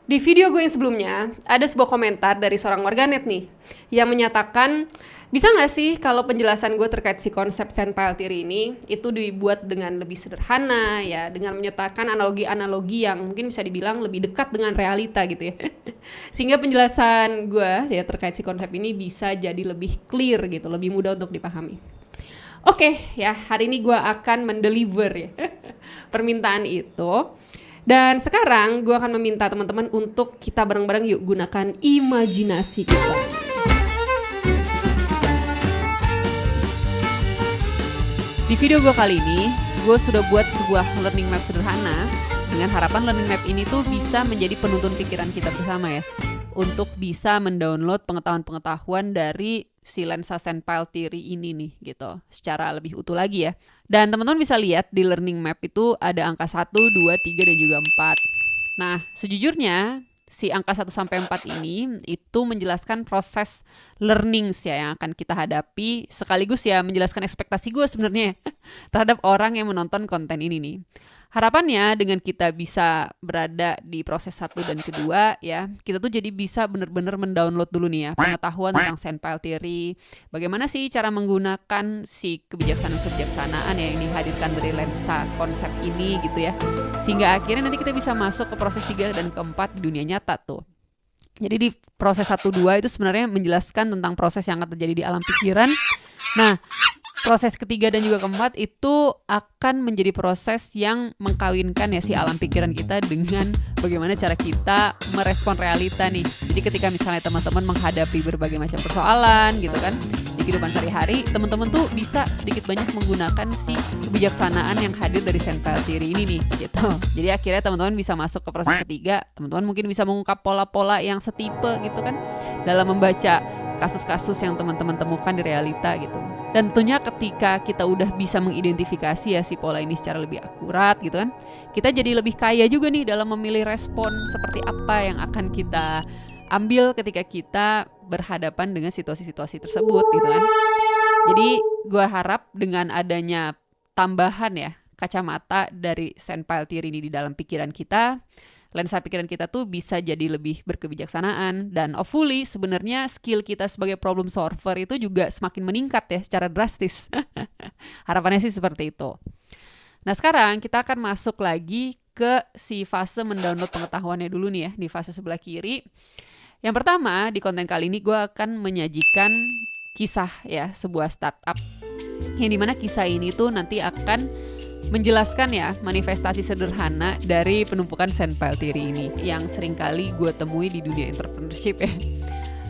Di video gue yang sebelumnya, ada sebuah komentar dari seorang warganet nih, yang menyatakan, bisa nggak sih kalau penjelasan gue terkait si konsep sandpile theory ini, itu dibuat dengan lebih sederhana, ya, dengan menyatakan analogi-analogi yang mungkin bisa dibilang lebih dekat dengan realita gitu ya. Sehingga penjelasan gue ya terkait si konsep ini bisa jadi lebih clear gitu, lebih mudah untuk dipahami. Oke, ya hari ini gue akan mendeliver ya permintaan itu. Dan sekarang gue akan meminta teman-teman untuk kita bareng-bareng yuk gunakan imajinasi kita. Di video gue kali ini, gue sudah buat sebuah learning map sederhana dengan harapan learning map ini tuh bisa menjadi penuntun pikiran kita bersama ya, untuk bisa mendownload pengetahuan-pengetahuan dari si lensa sandpile theory ini nih gitu, secara lebih utuh lagi ya. Dan teman-teman bisa lihat di learning map itu ada angka 1, 2, 3, dan juga 4. Nah, sejujurnya si angka 1 sampai 4 ini itu menjelaskan proses learning ya yang akan kita hadapi, sekaligus ya menjelaskan ekspektasi gue sebenarnya terhadap orang yang menonton konten ini nih. Harapannya dengan kita bisa berada di proses 1 dan kedua ya, kita tuh jadi bisa benar-benar mendownload dulu nih ya pengetahuan tentang sandpile theory. Bagaimana sih cara menggunakan si kebijaksanaan ya yang dihadirkan dari lensa konsep ini gitu ya. Sehingga akhirnya nanti kita bisa masuk ke proses 3 dan keempat di dunia nyata tuh. Jadi di proses 1-2 itu sebenarnya menjelaskan tentang proses yang akan terjadi di alam pikiran. Nah, proses ketiga dan juga keempat itu akan menjadi proses yang mengkawinkan ya si alam pikiran kita dengan bagaimana cara kita merespon realita nih. Jadi ketika misalnya teman-teman menghadapi berbagai macam persoalan gitu kan di kehidupan sehari-hari, teman-teman tuh bisa sedikit banyak menggunakan si kebijaksanaan yang hadir dari sandpile theory ini nih gitu. Jadi akhirnya teman-teman bisa masuk ke proses ketiga, teman-teman mungkin bisa mengungkap pola-pola yang setipe gitu kan dalam membaca kasus-kasus yang teman-teman temukan di realita gitu. Dan tentunya ketika kita udah bisa mengidentifikasi ya si pola ini secara lebih akurat gitu kan, kita jadi lebih kaya juga nih dalam memilih respon seperti apa yang akan kita ambil ketika kita berhadapan dengan situasi-situasi tersebut gitu kan. Jadi gue harap dengan adanya tambahan ya kacamata dari sandpile theory ini di dalam pikiran kita, lensa pikiran kita tuh bisa jadi lebih berkebijaksanaan, dan hopefully sebenarnya skill kita sebagai problem solver itu juga semakin meningkat ya secara drastis. Harapannya sih seperti itu. Nah sekarang kita akan masuk lagi ke si fase mendownload pengetahuannya dulu nih ya, di fase sebelah kiri. Yang pertama di konten kali ini gue akan menyajikan kisah ya sebuah startup, yang dimana kisah ini tuh nanti akan menjelaskan ya manifestasi sederhana dari penumpukan sandpile theory ini yang seringkali gue temui di dunia entrepreneurship ya.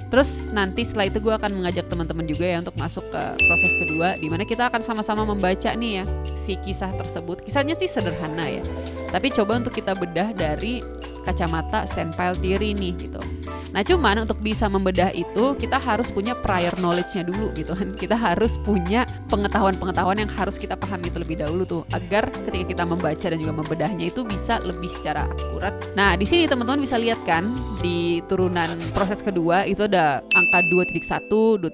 Terus nanti setelah itu gue akan mengajak teman-teman juga ya untuk masuk ke proses kedua, di mana kita akan sama-sama membaca nih ya si kisah tersebut. Kisahnya sih sederhana ya, tapi coba untuk kita bedah dari kacamata sandpile theory nih gitu. Nah cuman untuk bisa membedah itu kita harus punya prior knowledge-nya dulu gitu kan. Kita harus punya pengetahuan-pengetahuan yang harus kita pahami terlebih dahulu tuh, agar ketika kita membaca dan juga membedahnya itu bisa lebih secara akurat. Nah di sini teman-teman bisa lihat kan di turunan proses kedua itu ada angka 2.1, 2.2,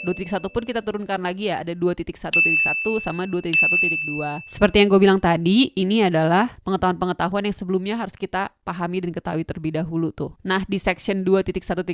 2.1 pun kita turunkan lagi ya, ada 2.1.1 sama 2.1.2. Seperti yang gue bilang tadi, ini adalah pengetahuan-pengetahuan yang sebelumnya harus kita pahami dan ketahui terlebih dahulu tuh. Nah di section 2.1.1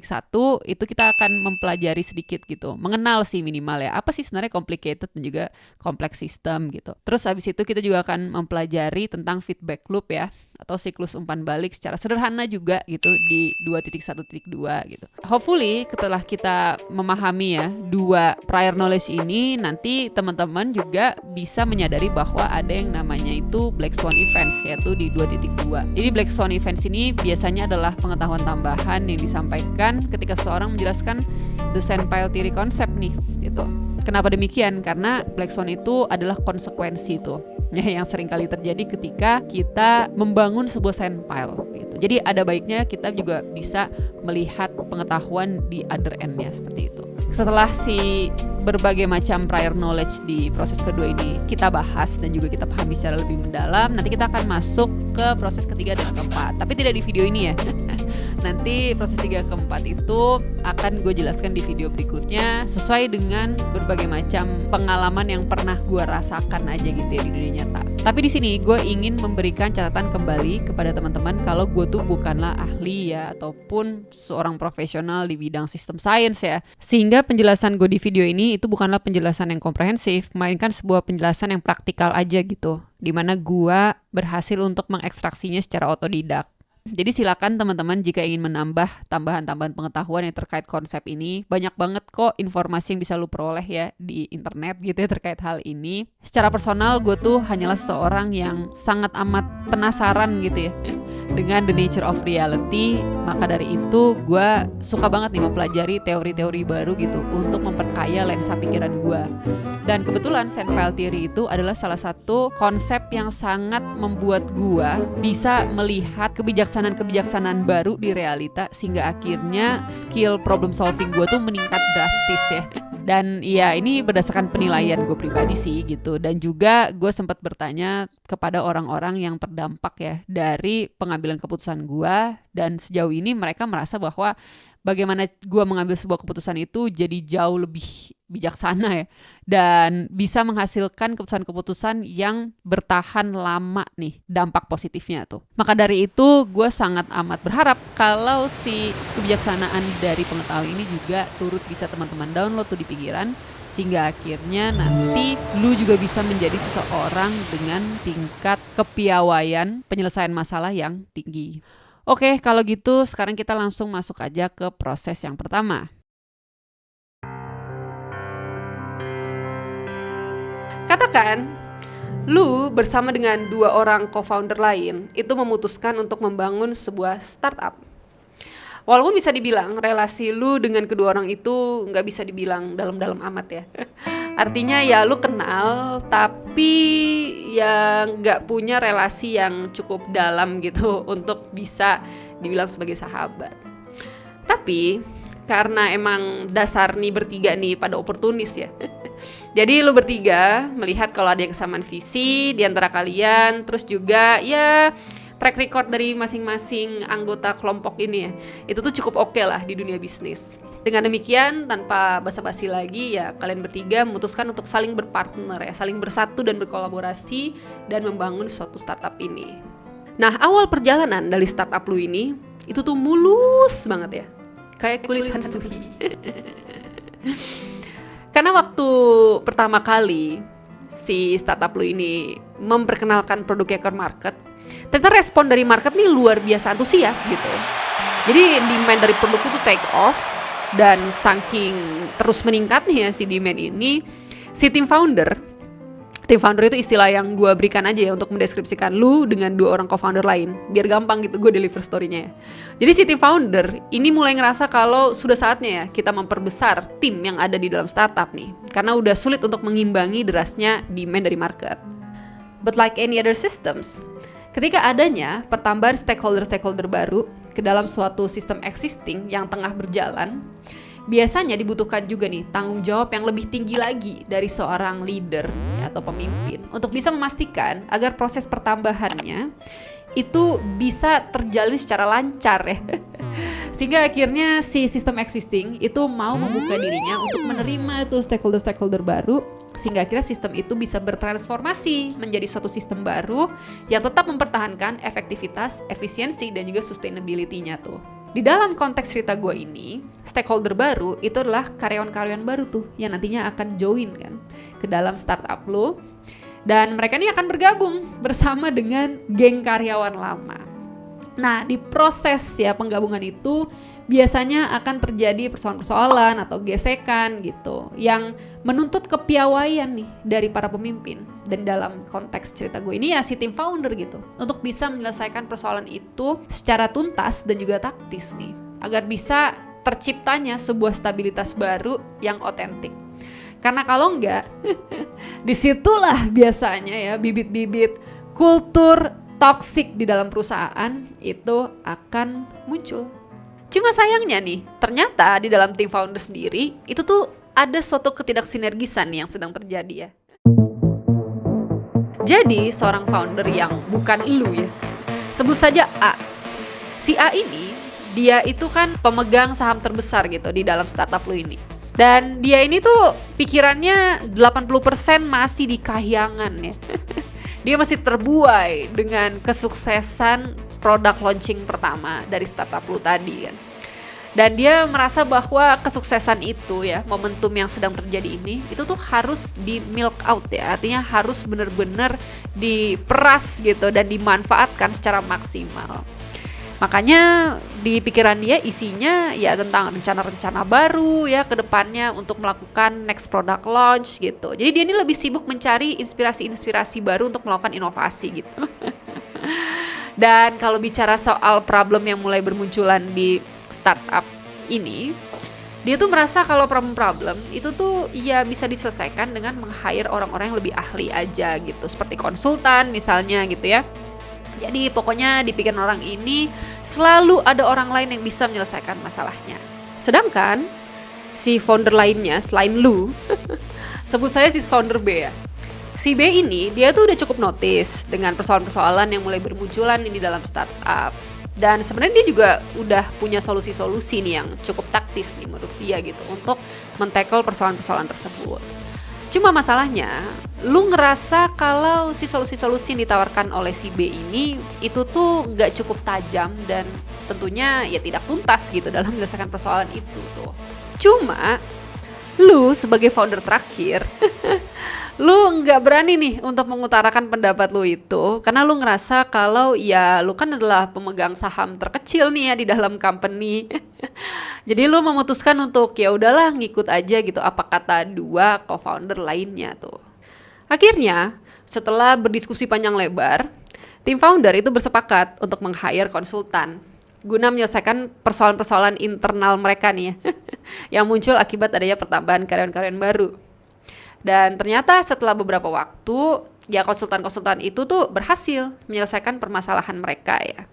itu kita akan mempelajari sedikit gitu, mengenal sih minimal ya apa sih sebenarnya complicated dan juga complex system gitu. Terus habis itu kita juga akan mempelajari tentang feedback loop ya, atau siklus umpan balik secara sederhana juga gitu di 2.1.2 gitu. Hopefully setelah kita memahami ya dua prior knowledge ini, nanti teman-teman juga bisa menyadari bahwa ada yang namanya itu black swan events, yaitu di 2.2. Jadi black swan events ini biasanya adalah pengetahuan tambahan yang disampaikan ketika seseorang menjelaskan the sandpile theory concept nih gitu. Kenapa demikian? Karena black swan itu adalah konsekuensi tuh ya, yang sering kali terjadi ketika kita membangun sebuah sandpile gitu. Jadi ada baiknya kita juga bisa melihat pengetahuan di other end-nya seperti itu. Setelah si berbagai macam prior knowledge di proses kedua ini kita bahas dan juga kita pahami secara lebih mendalam, nanti kita akan masuk ke proses ketiga dan keempat. Tapi tidak di video ini ya. Nanti proses 3 ke 4 itu akan gue jelaskan di video berikutnya sesuai dengan berbagai macam pengalaman yang pernah gue rasakan aja gitu ya di dunia nyata. Tapi di sini gue ingin memberikan catatan kembali kepada teman-teman kalau gue tuh bukanlah ahli ya ataupun seorang profesional di bidang sistem science ya. Sehingga penjelasan gue di video ini itu bukanlah penjelasan yang komprehensif, melainkan sebuah penjelasan yang praktikal aja gitu. Dimana gue berhasil untuk mengekstraksinya secara otodidak. Jadi silakan teman-teman jika ingin menambah tambahan-tambahan pengetahuan yang terkait konsep ini. Banyak banget kok informasi yang bisa lu peroleh ya di internet gitu ya terkait hal ini. Secara personal gue tuh hanyalah seseorang yang sangat amat penasaran gitu ya dengan the nature of reality. Maka dari itu gue suka banget nih mempelajari teori-teori baru gitu untuk memperkaya lensa pikiran gue. Dan kebetulan Sandfile Theory itu adalah salah satu konsep yang sangat membuat gue bisa melihat kebijaksanaan baru di realita sehingga akhirnya skill problem solving gue tuh meningkat drastis ya. Dan ya ini berdasarkan penilaian gue pribadi sih gitu. Dan juga gue sempat bertanya kepada orang-orang yang terdampak ya dari pengambilan keputusan gue. Dan sejauh ini mereka merasa bahwa bagaimana gue mengambil sebuah keputusan itu jadi jauh lebih bijaksana ya. Dan bisa menghasilkan keputusan-keputusan yang bertahan lama nih dampak positifnya tuh. Maka dari itu gue sangat amat berharap kalau si kebijaksanaan dari pengetahuan ini juga turut bisa teman-teman download tuh di pikiran. Sehingga akhirnya nanti lu juga bisa menjadi seseorang dengan tingkat kepiawaian penyelesaian masalah yang tinggi. Oke, kalau gitu sekarang kita langsung masuk aja ke proses yang pertama. Katakan, lu bersama dengan 2 orang co-founder lain itu memutuskan untuk membangun sebuah startup. Walaupun bisa dibilang relasi lu dengan kedua orang itu nggak bisa dibilang dalam-dalam amat ya. Artinya ya lu kenal tapi ya nggak punya relasi yang cukup dalam gitu untuk bisa dibilang sebagai sahabat. Tapi karena emang dasar nih bertiga nih pada oportunis ya. Jadi lu bertiga melihat kalau ada yang kesamaan visi di antara kalian, terus juga ya track record dari masing-masing anggota kelompok ini ya, itu tuh cukup oke lah di dunia bisnis. Dengan demikian, tanpa basa-basi lagi ya, kalian bertiga memutuskan untuk saling berpartner ya, saling bersatu dan berkolaborasi dan membangun suatu startup ini. Nah, awal perjalanan dari startup lu ini, itu tuh mulus banget ya, kayak kulit hansuhi. Karena waktu pertama kali si startup lu ini memperkenalkan produknya ke market, ternyata respon dari market nih luar biasa antusias gitu. Jadi demand dari produk itu take off, dan saking terus meningkatnya si demand ini, si tim founder itu istilah yang gue berikan aja ya untuk mendeskripsikan lu dengan 2 orang co-founder lain, biar gampang gitu gue deliver story-nya ya. Jadi si tim founder ini mulai ngerasa kalau sudah saatnya ya kita memperbesar tim yang ada di dalam startup nih, karena udah sulit untuk mengimbangi derasnya demand dari market. But like any other systems, ketika adanya pertambahan stakeholder baru ke dalam suatu sistem existing yang tengah berjalan, biasanya dibutuhkan juga nih tanggung jawab yang lebih tinggi lagi dari seorang leader atau pemimpin untuk bisa memastikan agar proses pertambahannya itu bisa terjalin secara lancar ya. Sehingga akhirnya si sistem existing itu mau membuka dirinya untuk menerima tuh stakeholder baru, sehingga akhirnya sistem itu bisa bertransformasi menjadi suatu sistem baru yang tetap mempertahankan efektivitas, efisiensi, dan juga sustainability-nya tuh. Di dalam konteks cerita gue ini, stakeholder baru itu adalah karyawan-karyawan baru tuh yang nantinya akan join kan ke dalam startup lo. Dan mereka ini akan bergabung bersama dengan geng karyawan lama. Nah, di proses ya penggabungan itu biasanya akan terjadi persoalan-persoalan atau gesekan gitu yang menuntut kepiawaian nih dari para pemimpin. Dan dalam konteks cerita gue ini ya si tim founder gitu untuk bisa menyelesaikan persoalan itu secara tuntas dan juga taktis nih, agar bisa terciptanya sebuah stabilitas baru yang otentik. Karena kalau enggak, disitulah biasanya ya bibit-bibit kultur toksik di dalam perusahaan itu akan muncul. Cuma sayangnya nih, ternyata di dalam tim founder sendiri itu tuh ada suatu ketidaksinergisan yang sedang terjadi ya. Jadi seorang founder yang bukan lu ya, sebut saja A. Si A ini, dia itu kan pemegang saham terbesar gitu di dalam startup lu ini. Dan dia ini tuh pikirannya 80% masih di kahyangan ya. Dia masih terbuai dengan kesuksesan produk launching pertama dari startup lu tadi kan. Dan dia merasa bahwa kesuksesan itu ya, momentum yang sedang terjadi ini, itu tuh harus di milk out ya. Artinya harus benar-benar diperas gitu dan dimanfaatkan secara maksimal. Makanya di pikiran dia isinya ya tentang rencana-rencana baru ya ke depannya untuk melakukan next product launch gitu. Jadi dia ini lebih sibuk mencari inspirasi-inspirasi baru untuk melakukan inovasi gitu. Dan kalau bicara soal problem yang mulai bermunculan di startup ini, dia tuh merasa kalau problem-problem itu tuh ya bisa diselesaikan dengan meng-hire orang-orang yang lebih ahli aja gitu, seperti konsultan misalnya gitu ya. Jadi pokoknya di pikiran orang ini selalu ada orang lain yang bisa menyelesaikan masalahnya. Sedangkan si founder lainnya selain lu, sebut saya si founder B ya. Si B ini dia tuh udah cukup notice dengan persoalan-persoalan yang mulai bermunculan di dalam startup. Dan sebenarnya dia juga udah punya solusi-solusi nih yang cukup taktis nih menurut dia gitu untuk men-tackle persoalan-persoalan tersebut. Cuma masalahnya, lu ngerasa kalau si solusi-solusi yang ditawarkan oleh si B ini itu tuh nggak cukup tajam dan tentunya ya tidak tuntas gitu dalam menyelesaikan persoalan itu tuh. Cuma lu sebagai founder terakhir lu nggak berani nih untuk mengutarakan pendapat lu itu karena lu ngerasa kalau ya lu kan adalah pemegang saham terkecil nih ya di dalam company. Jadi lu memutuskan untuk ya udahlah ngikut aja gitu apa kata dua co-founder lainnya tuh. Akhirnya setelah berdiskusi panjang lebar, tim founder itu bersepakat untuk meng-hire konsultan guna menyelesaikan persoalan-persoalan internal mereka nih ya yang muncul akibat adanya pertambahan karyawan-karyawan baru. Dan ternyata setelah beberapa waktu, ya konsultan-konsultan itu tuh berhasil menyelesaikan permasalahan mereka ya.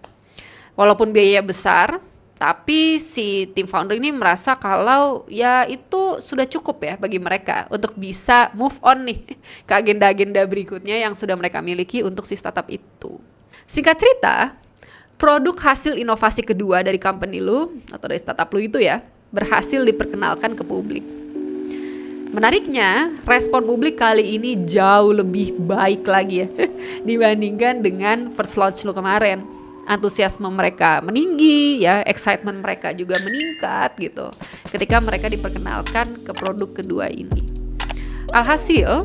Walaupun biaya besar, tapi si tim founder ini merasa kalau ya itu sudah cukup ya bagi mereka untuk bisa move on nih ke agenda-agenda berikutnya yang sudah mereka miliki untuk si startup itu. Singkat cerita, produk hasil inovasi kedua dari company lu atau dari startup lu itu ya berhasil diperkenalkan ke publik. Menariknya, respon publik kali ini jauh lebih baik lagi ya dibandingkan dengan first launch lu kemarin. Antusiasme mereka meninggi ya, excitement mereka juga meningkat gitu ketika mereka diperkenalkan ke produk kedua ini. Alhasil,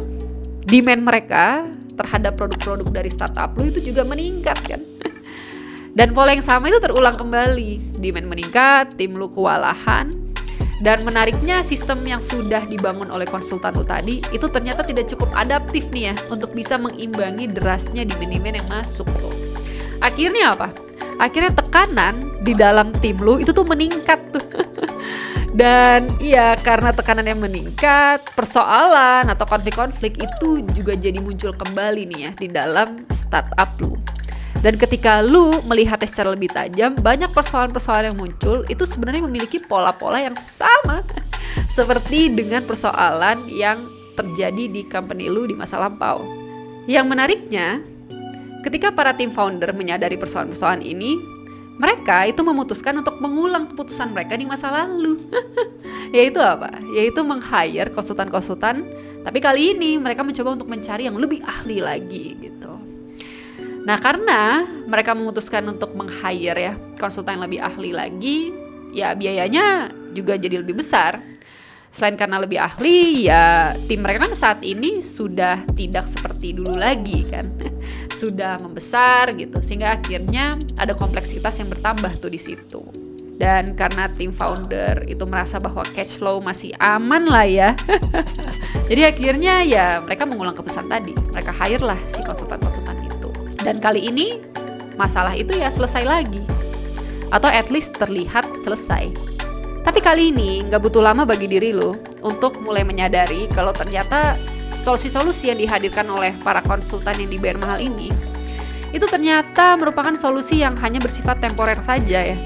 demand mereka terhadap produk-produk dari startup lu itu juga meningkat kan. Dan pola yang sama itu terulang kembali. Demand meningkat, tim lu kewalahan. Dan menariknya sistem yang sudah dibangun oleh konsultan lu tadi itu ternyata tidak cukup adaptif nih ya untuk bisa mengimbangi derasnya demand-demand yang masuk tuh. Akhirnya apa? Akhirnya tekanan di dalam tim lu itu tuh meningkat tuh. Dan iya karena tekanan yang meningkat, persoalan atau konflik-konflik itu juga jadi muncul kembali nih ya di dalam startup lu. Dan ketika lu melihatnya secara lebih tajam, banyak persoalan-persoalan yang muncul itu sebenarnya memiliki pola-pola yang sama seperti dengan persoalan yang terjadi di company lu di masa lampau. Yang menariknya, ketika para tim founder menyadari persoalan-persoalan ini, mereka itu memutuskan untuk mengulang keputusan mereka di masa lalu. Yaitu apa? Yaitu meng-hire konsultan-konsultan, tapi kali ini mereka mencoba untuk mencari yang lebih ahli lagi gitu. Nah, karena mereka memutuskan untuk meng-hire ya konsultan yang lebih ahli lagi, ya biayanya juga jadi lebih besar. Selain karena lebih ahli, ya tim mereka kan saat ini sudah tidak seperti dulu lagi kan. Sudah membesar gitu, sehingga akhirnya ada kompleksitas yang bertambah tuh di situ. Dan karena tim founder itu merasa bahwa cash flow masih aman lah ya. Jadi akhirnya ya mereka mengulang keputusan tadi. Mereka hire lah si konsultan-konsultan itu. Dan kali ini masalah itu ya selesai lagi. Atau at least terlihat selesai. Tapi kali ini gak butuh lama bagi diri lo untuk mulai menyadari kalau ternyata solusi-solusi yang dihadirkan oleh para konsultan yang dibayar mahal ini itu ternyata merupakan solusi yang hanya bersifat temporer saja ya.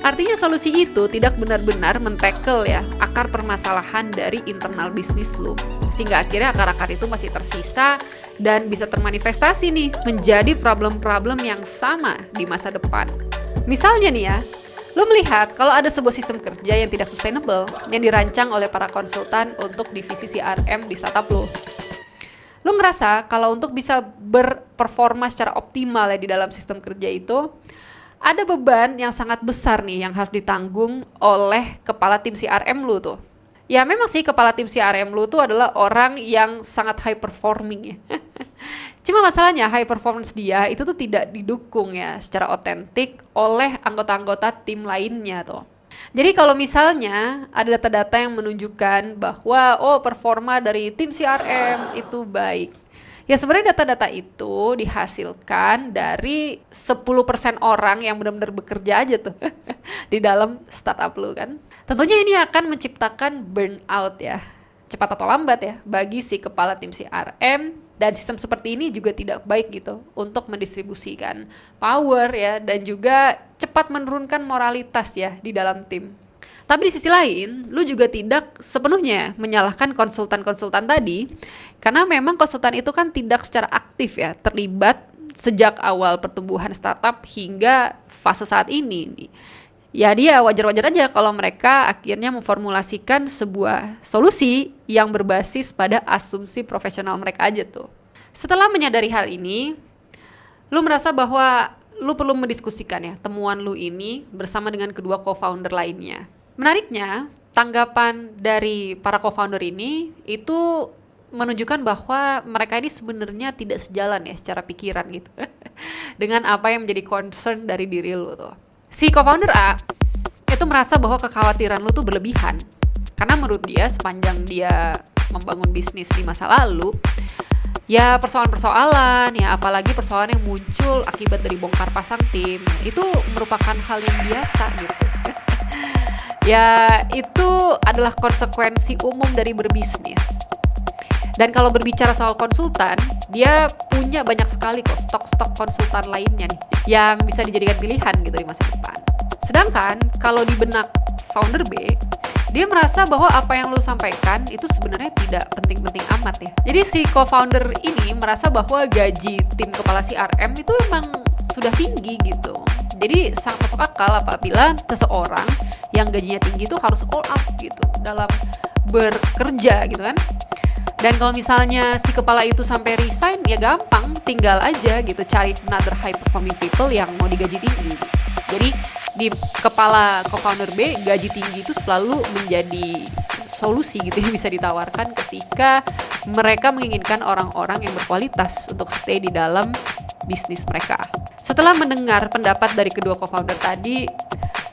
Artinya solusi itu tidak benar-benar men-tackle ya akar permasalahan dari internal bisnis lu. Sehingga akhirnya akar-akar itu masih tersisa dan bisa termanifestasi nih menjadi problem-problem yang sama di masa depan. Misalnya nih ya, lu melihat kalau ada sebuah sistem kerja yang tidak sustainable yang dirancang oleh para konsultan untuk divisi CRM di startup lu. Lu ngerasa kalau untuk bisa berperforma secara optimal ya di dalam sistem kerja itu, ada beban yang sangat besar nih yang harus ditanggung oleh kepala tim CRM lu tuh. Ya memang sih kepala tim CRM lu tuh adalah orang yang sangat high performing ya. Cuma masalahnya high performance dia itu tuh tidak didukung ya secara otentik oleh anggota-anggota tim lainnya tuh. Jadi kalau misalnya ada data-data yang menunjukkan bahwa performa dari tim CRM itu baik. Ya sebenarnya data-data itu dihasilkan dari 10% orang yang benar-benar bekerja aja tuh di dalam startup lu kan. Tentunya ini akan menciptakan burnout ya, cepat atau lambat ya, bagi si kepala tim CRM, dan sistem seperti ini juga tidak baik gitu untuk mendistribusikan power ya, dan juga cepat menurunkan moralitas ya di dalam tim. Tapi di sisi lain, lu juga tidak sepenuhnya menyalahkan konsultan-konsultan tadi, karena memang konsultan itu kan tidak secara aktif ya terlibat sejak awal pertumbuhan startup hingga fase saat ini. Ya dia wajar-wajar aja kalau mereka akhirnya memformulasikan sebuah solusi yang berbasis pada asumsi profesional mereka aja tuh. Setelah menyadari hal ini, lu merasa bahwa lu perlu mendiskusikan ya temuan lu ini bersama dengan kedua co-founder lainnya. Menariknya, tanggapan dari para co-founder ini itu menunjukkan bahwa mereka ini sebenarnya tidak sejalan ya secara pikiran gitu dengan apa yang menjadi concern dari diri lu tuh. Si co-founder A itu merasa bahwa kekhawatiran lu tuh berlebihan karena menurut dia sepanjang dia membangun bisnis di masa lalu, ya persoalan-persoalan ya apalagi persoalan yang muncul akibat dari bongkar pasang tim itu merupakan hal yang biasa gitu. Ya itu adalah konsekuensi umum dari berbisnis. Dan kalau berbicara soal konsultan, dia punya banyak sekali kok stok-stok konsultan lainnya nih yang bisa dijadikan pilihan gitu di masa depan. Sedangkan kalau di benak founder B, dia merasa bahwa apa yang lo sampaikan itu sebenarnya tidak penting-penting amat ya. Jadi si co-founder ini merasa bahwa gaji tim kepala CRM itu emang sudah tinggi gitu. Jadi sangat masuk akal apabila seseorang yang gajinya tinggi itu harus all out gitu dalam bekerja gitu kan. Dan kalau misalnya si kepala itu sampai resign ya gampang, tinggal aja gitu cari another high performing people yang mau digaji tinggi. Jadi di kepala co-founder B, gaji tinggi itu selalu menjadi solusi gitu yang bisa ditawarkan ketika mereka menginginkan orang-orang yang berkualitas untuk stay di dalam bisnis mereka. Setelah mendengar pendapat dari kedua co-founder tadi,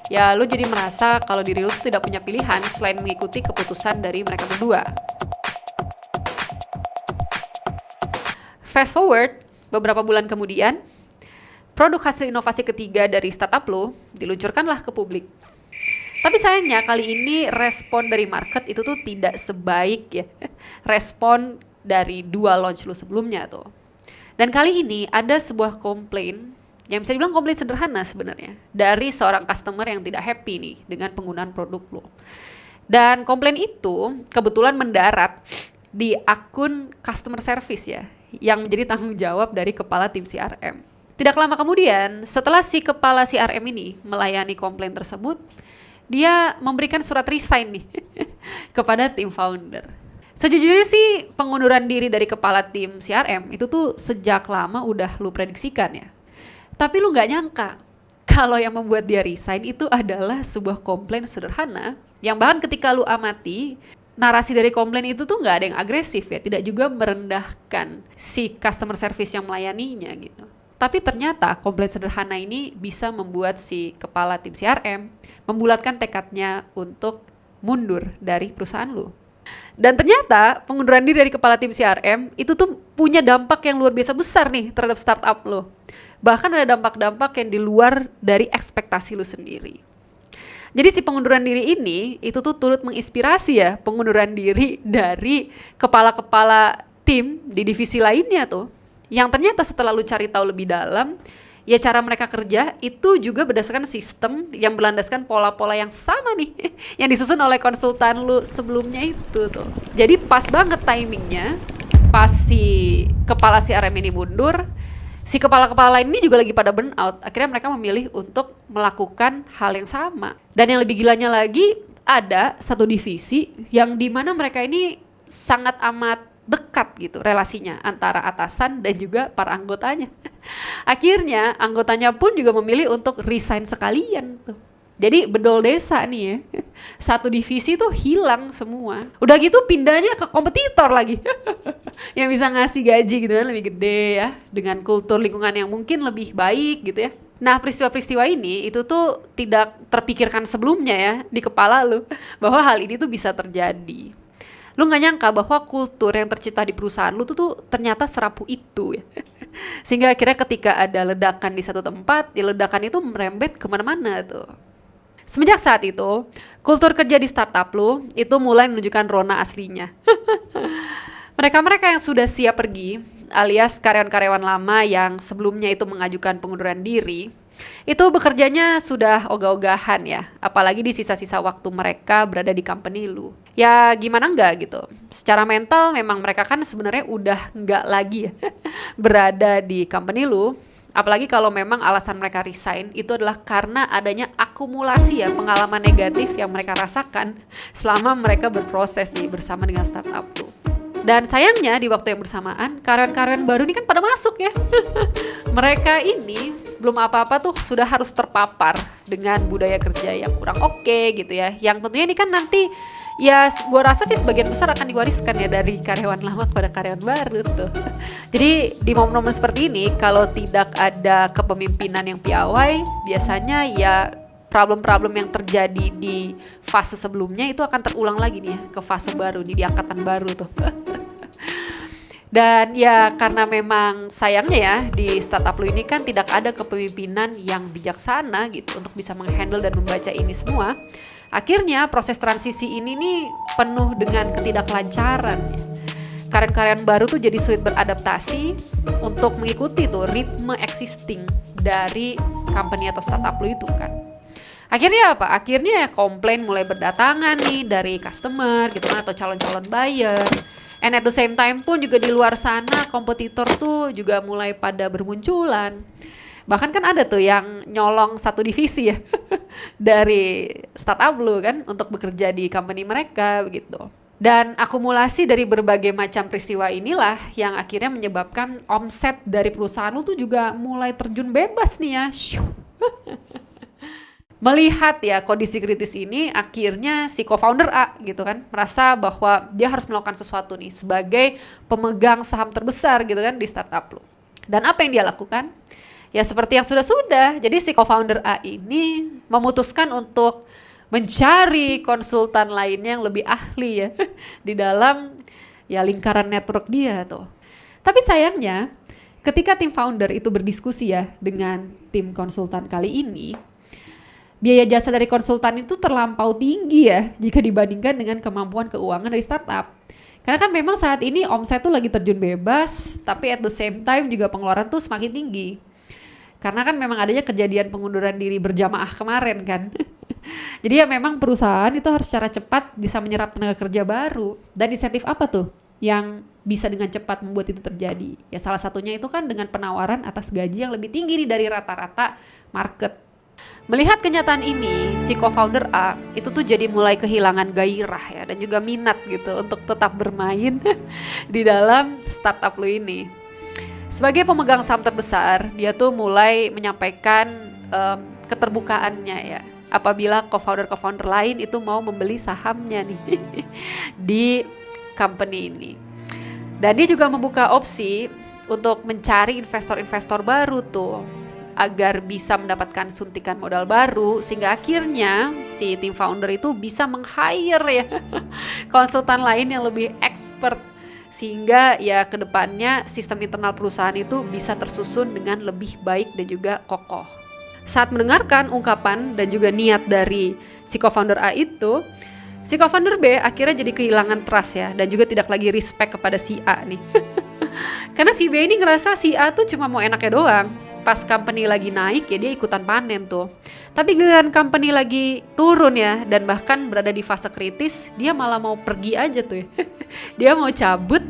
ya lu jadi merasa kalau diri lu tidak punya pilihan selain mengikuti keputusan dari mereka berdua. Fast forward, beberapa bulan kemudian, produk hasil inovasi ketiga dari startup lo diluncurkanlah ke publik. Tapi sayangnya kali ini respon dari market itu tuh tidak sebaik ya respon dari dua launch lo sebelumnya tuh. Dan kali ini ada sebuah komplain yang bisa dibilang komplain sederhana sebenarnya dari seorang customer yang tidak happy nih dengan penggunaan produk lo. Dan komplain itu kebetulan mendarat di akun customer service ya, yang menjadi tanggung jawab dari kepala tim CRM. Tidak lama kemudian, setelah si kepala CRM ini melayani komplain tersebut, dia memberikan surat resign nih kepada tim founder. Sejujurnya sih pengunduran diri dari kepala tim CRM itu tuh sejak lama udah lu prediksikan ya. Tapi lu gak nyangka kalau yang membuat dia resign itu adalah sebuah komplain sederhana yang bahkan ketika lu amati, narasi dari komplain itu tuh gak ada yang agresif ya, tidak juga merendahkan si customer service yang melayaninya gitu. Tapi ternyata komplain sederhana ini bisa membuat si kepala tim CRM membulatkan tekadnya untuk mundur dari perusahaan lu. Dan ternyata pengunduran diri dari kepala tim CRM itu tuh punya dampak yang luar biasa besar nih terhadap startup lo. Bahkan ada dampak-dampak yang di luar dari ekspektasi lo sendiri. Jadi si pengunduran diri ini itu tuh turut menginspirasi ya pengunduran diri dari kepala-kepala tim di divisi lainnya tuh. Yang ternyata setelah lu cari tahu lebih dalam, Ya cara mereka kerja itu juga berdasarkan sistem yang berlandaskan pola-pola yang sama nih yang disusun oleh konsultan lu sebelumnya itu tuh. Jadi pas banget timingnya, pas si kepala CRM ini mundur, si kepala-kepala lain ini juga lagi pada burn out. Akhirnya mereka memilih untuk melakukan hal yang sama. Dan yang lebih gilanya lagi, ada satu divisi yang dimana mereka ini sangat amat dekat gitu relasinya antara atasan dan juga para anggotanya. Akhirnya anggotanya pun juga memilih untuk resign sekalian tuh. Jadi bedol desa nih ya. Satu divisi tuh hilang semua. Udah gitu pindahnya ke kompetitor lagi. Yang bisa ngasih gaji gitu kan lebih gede ya, dengan kultur lingkungan yang mungkin lebih baik gitu ya. Nah, peristiwa-peristiwa ini itu tuh tidak terpikirkan sebelumnya ya di kepala lu bahwa hal ini tuh bisa terjadi. Lu nggak nyangka bahwa kultur yang tercipta di perusahaan lu tuh ternyata serapuh itu ya. Sehingga akhirnya ketika ada ledakan di satu tempat, ya ledakan itu merembet kemana-mana tuh. Semenjak saat itu, kultur kerja di startup lu itu mulai menunjukkan rona aslinya. Mereka-mereka yang sudah siap pergi, alias karyawan-karyawan lama yang sebelumnya itu mengajukan pengunduran diri, itu bekerjanya sudah ogah-ogahan ya, apalagi di sisa-sisa waktu mereka berada di company lu. Ya gimana enggak gitu, secara mental memang mereka kan sebenarnya udah enggak lagi ya berada di company lu. Apalagi kalau memang alasan mereka resign itu adalah karena adanya akumulasi ya pengalaman negatif yang mereka rasakan selama mereka berproses nih bersama dengan startup tuh. Dan sayangnya di waktu yang bersamaan karyawan-karyawan baru ini kan pada masuk ya. Mereka ini belum apa-apa tuh sudah harus terpapar dengan budaya kerja yang kurang oke gitu ya. Yang tentunya ini kan nanti ya gua rasa sih sebagian besar akan diwariskan ya dari karyawan lama kepada karyawan baru tuh. Jadi di momen-momen seperti ini kalau tidak ada kepemimpinan yang piawai, biasanya ya problem-problem yang terjadi di fase sebelumnya itu akan terulang lagi nih ya ke fase baru nih di angkatan baru tuh. Dan ya karena memang sayangnya ya di startup lu ini kan tidak ada kepemimpinan yang bijaksana gitu untuk bisa menghandle dan membaca ini semua. Akhirnya proses transisi ini nih penuh dengan ketidaklancaran. Karyawan-karyawan baru tuh jadi sulit beradaptasi untuk mengikuti tuh ritme existing dari company atau startup lu itu kan. Akhirnya apa? Akhirnya komplain mulai berdatangan nih dari customer gitu kan atau calon-calon buyer. And at the same time pun juga di luar sana kompetitor tuh juga mulai pada bermunculan. Bahkan kan ada tuh yang nyolong satu divisi ya dari startup lu kan untuk bekerja di company mereka begitu. Dan akumulasi dari berbagai macam peristiwa inilah yang akhirnya menyebabkan omset dari perusahaan lu tuh juga mulai terjun bebas nih ya. Melihat ya kondisi kritis ini, akhirnya si co-founder A gitu kan merasa bahwa dia harus melakukan sesuatu nih sebagai pemegang saham terbesar gitu kan di startup lu. Dan apa yang dia lakukan? Ya seperti yang sudah-sudah. Jadi si co-founder A ini memutuskan untuk mencari konsultan lainnya yang lebih ahli ya di dalam ya lingkaran network dia tuh. Tapi sayangnya ketika tim founder itu berdiskusi ya dengan tim konsultan kali ini, biaya jasa dari konsultan itu terlampau tinggi ya jika dibandingkan dengan kemampuan keuangan dari startup. Karena kan memang saat ini omset tuh lagi terjun bebas, tapi at the same time juga pengeluaran tuh semakin tinggi. Karena kan memang adanya kejadian pengunduran diri berjamaah kemarin kan. Jadi ya memang perusahaan itu harus secara cepat bisa menyerap tenaga kerja baru. Dan insentif apa tuh yang bisa dengan cepat membuat itu terjadi? Ya salah satunya itu kan dengan penawaran atas gaji yang lebih tinggi nih dari rata-rata market. Melihat kenyataan ini, si co-founder A itu tuh jadi mulai kehilangan gairah ya dan juga minat gitu untuk tetap bermain di dalam startup lu ini. Sebagai pemegang saham terbesar, dia tuh mulai menyampaikan keterbukaannya ya apabila co-founder lain itu mau membeli sahamnya nih di company ini. Dan dia juga membuka opsi untuk mencari investor-investor baru tuh agar bisa mendapatkan suntikan modal baru sehingga akhirnya si tim founder itu bisa meng-hire ya konsultan lain yang lebih expert sehingga ya kedepannya sistem internal perusahaan itu bisa tersusun dengan lebih baik dan juga kokoh. Saat mendengarkan ungkapan dan juga niat dari si co-founder A itu, si co-founder B akhirnya jadi kehilangan trust ya dan juga tidak lagi respect kepada si A nih. Karena si B ini ngerasa si A tuh cuma mau enaknya doang. pas company lagi naik ya dia ikutan panen tuh. Tapi giliran company lagi turun ya dan bahkan berada di fase kritis, dia malah mau pergi aja tuh ya. Dia mau cabut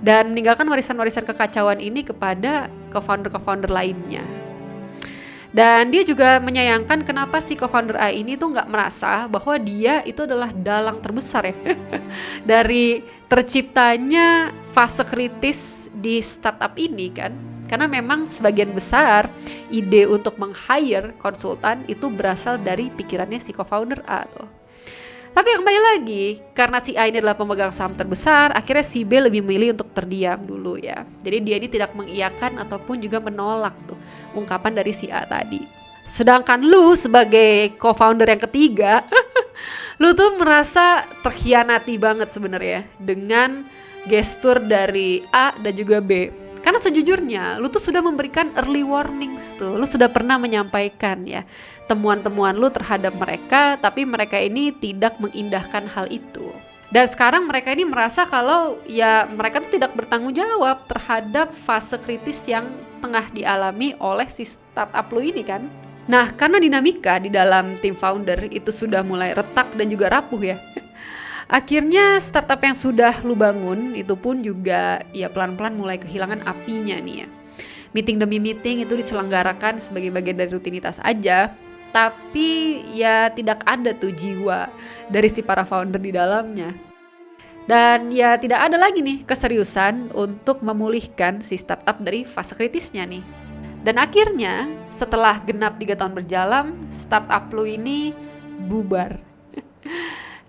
dan meninggalkan warisan-warisan kekacauan ini kepada co-founder lainnya. Dan dia juga menyayangkan kenapa si co-founder A ini tuh nggak merasa bahwa dia itu adalah dalang terbesar ya dari terciptanya fase kritis di startup ini kan. Karena memang sebagian besar ide untuk meng-hire konsultan itu berasal dari pikirannya si co-founder A tuh. Tapi kembali lagi, karena si A ini adalah pemegang saham terbesar, akhirnya si B lebih memilih untuk terdiam dulu ya. Jadi dia ini tidak mengiyakan ataupun juga menolak tuh ungkapan dari si A tadi. Sedangkan lu sebagai co-founder yang ketiga, lu tuh merasa terkhianati banget sebenarnya dengan gestur dari A dan juga B. Karena sejujurnya lu tuh sudah memberikan early warnings tuh. Lu sudah pernah menyampaikan ya temuan-temuan lu terhadap mereka, tapi mereka ini tidak mengindahkan hal itu. Dan sekarang mereka ini merasa kalau ya mereka tuh tidak bertanggung jawab terhadap fase kritis yang tengah dialami oleh si startup lu ini kan. Nah, karena dinamika di dalam tim founder itu sudah mulai retak dan juga rapuh ya. Akhirnya startup yang sudah lu bangun itu pun juga ya pelan-pelan mulai kehilangan apinya nih ya. Meeting demi meeting itu diselenggarakan sebagai bagian dari rutinitas aja, tapi ya tidak ada tuh jiwa dari si para founder di dalamnya. Dan ya tidak ada lagi nih keseriusan untuk memulihkan si startup dari fase kritisnya nih. Dan akhirnya setelah genap 3 tahun berjalan, startup lu ini bubar.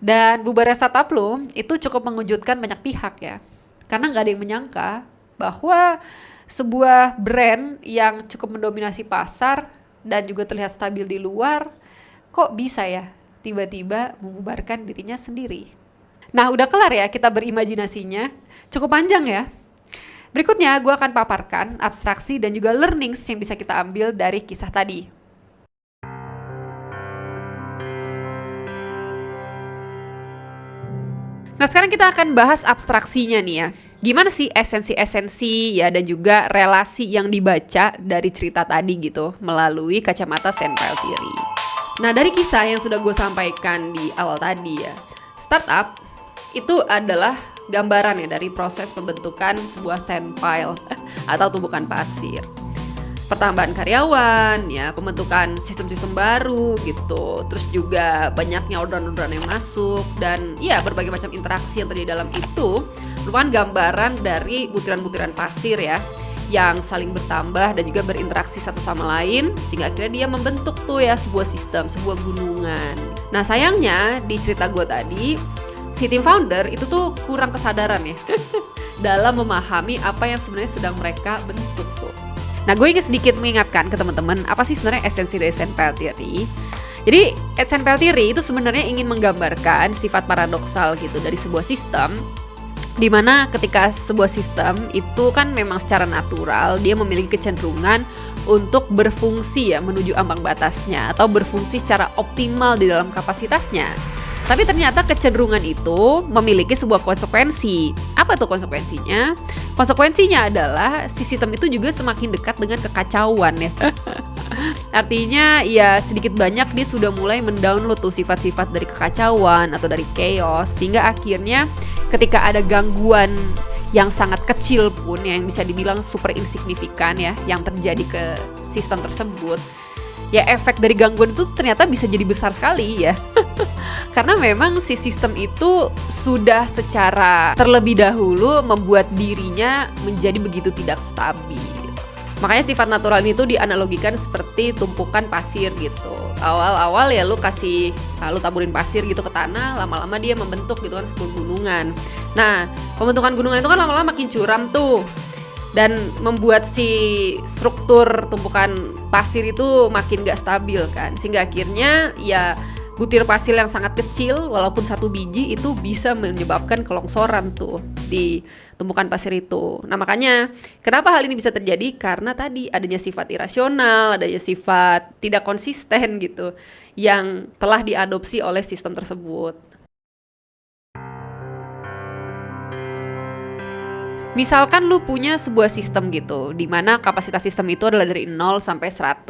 Dan bubarnya startup lu itu cukup mengejutkan banyak pihak ya. Karena gak ada yang menyangka bahwa sebuah brand yang cukup mendominasi pasar dan juga terlihat stabil di luar, kok bisa ya tiba-tiba membubarkan dirinya sendiri. Nah udah kelar ya kita berimajinasinya, cukup panjang ya. Berikutnya gue akan paparkan abstraksi dan juga learnings yang bisa kita ambil dari kisah tadi. Nah sekarang kita akan bahas abstraksinya nih ya. Gimana sih esensi-esensi ya dan juga relasi yang dibaca dari cerita tadi gitu melalui kacamata Senpile Theory. Nah dari kisah yang sudah gue sampaikan di awal tadi ya, startup itu adalah gambaran ya dari proses pembentukan sebuah sandpile atau tumpukan pasir. Pertambahan karyawan, ya pembentukan sistem-sistem baru gitu, terus juga banyaknya orderan-orderan yang masuk dan ya berbagai macam interaksi yang terjadi dalam itu merupakan gambaran dari butiran-butiran pasir ya yang saling bertambah dan juga berinteraksi satu sama lain sehingga akhirnya dia membentuk tuh ya sebuah sistem, sebuah gunungan. Nah sayangnya di cerita gue tadi si tim founder itu tuh kurang kesadaran ya dalam memahami apa yang sebenarnya sedang mereka bentuk tuh. Nah gue ingin sedikit mengingatkan ke teman-teman apa sih sebenarnya esensi dari Senpile Theory. Jadi Senpile Theory itu sebenarnya ingin menggambarkan sifat paradoksal gitu dari sebuah sistem, dimana ketika sebuah sistem itu kan memang secara natural dia memiliki kecenderungan untuk berfungsi ya menuju ambang batasnya atau berfungsi secara optimal di dalam kapasitasnya. Tapi ternyata kecenderungan itu memiliki sebuah konsekuensi. Apa tuh konsekuensinya? Konsekuensinya adalah si sistem itu juga semakin dekat dengan kekacauan ya. Artinya ya sedikit banyak dia sudah mulai mendownload tuh sifat-sifat dari kekacauan atau dari chaos, sehingga akhirnya ketika ada gangguan yang sangat kecil pun yang bisa dibilang super insignifikan ya yang terjadi ke sistem tersebut, ya efek dari gangguan itu ternyata bisa jadi besar sekali ya. Karena memang si sistem itu sudah secara terlebih dahulu membuat dirinya menjadi begitu tidak stabil. Makanya sifat natural itu dianalogikan seperti tumpukan pasir gitu. Awal-awal ya lu taburin pasir gitu ke tanah, lama-lama dia membentuk gitu kan sebuah gunungan. Nah, pembentukan gunungan itu kan lama-lama makin curam tuh. Dan membuat si struktur tumpukan pasir itu makin gak stabil kan. Sehingga akhirnya ya butir pasir yang sangat kecil walaupun satu biji itu bisa menyebabkan kelongsoran tuh di tumpukan pasir itu. Nah makanya kenapa hal ini bisa terjadi? Karena tadi adanya sifat irasional, adanya sifat tidak konsisten gitu yang telah diadopsi oleh sistem tersebut. Misalkan lu punya sebuah sistem gitu, di mana kapasitas sistem itu adalah dari 0 sampai 100.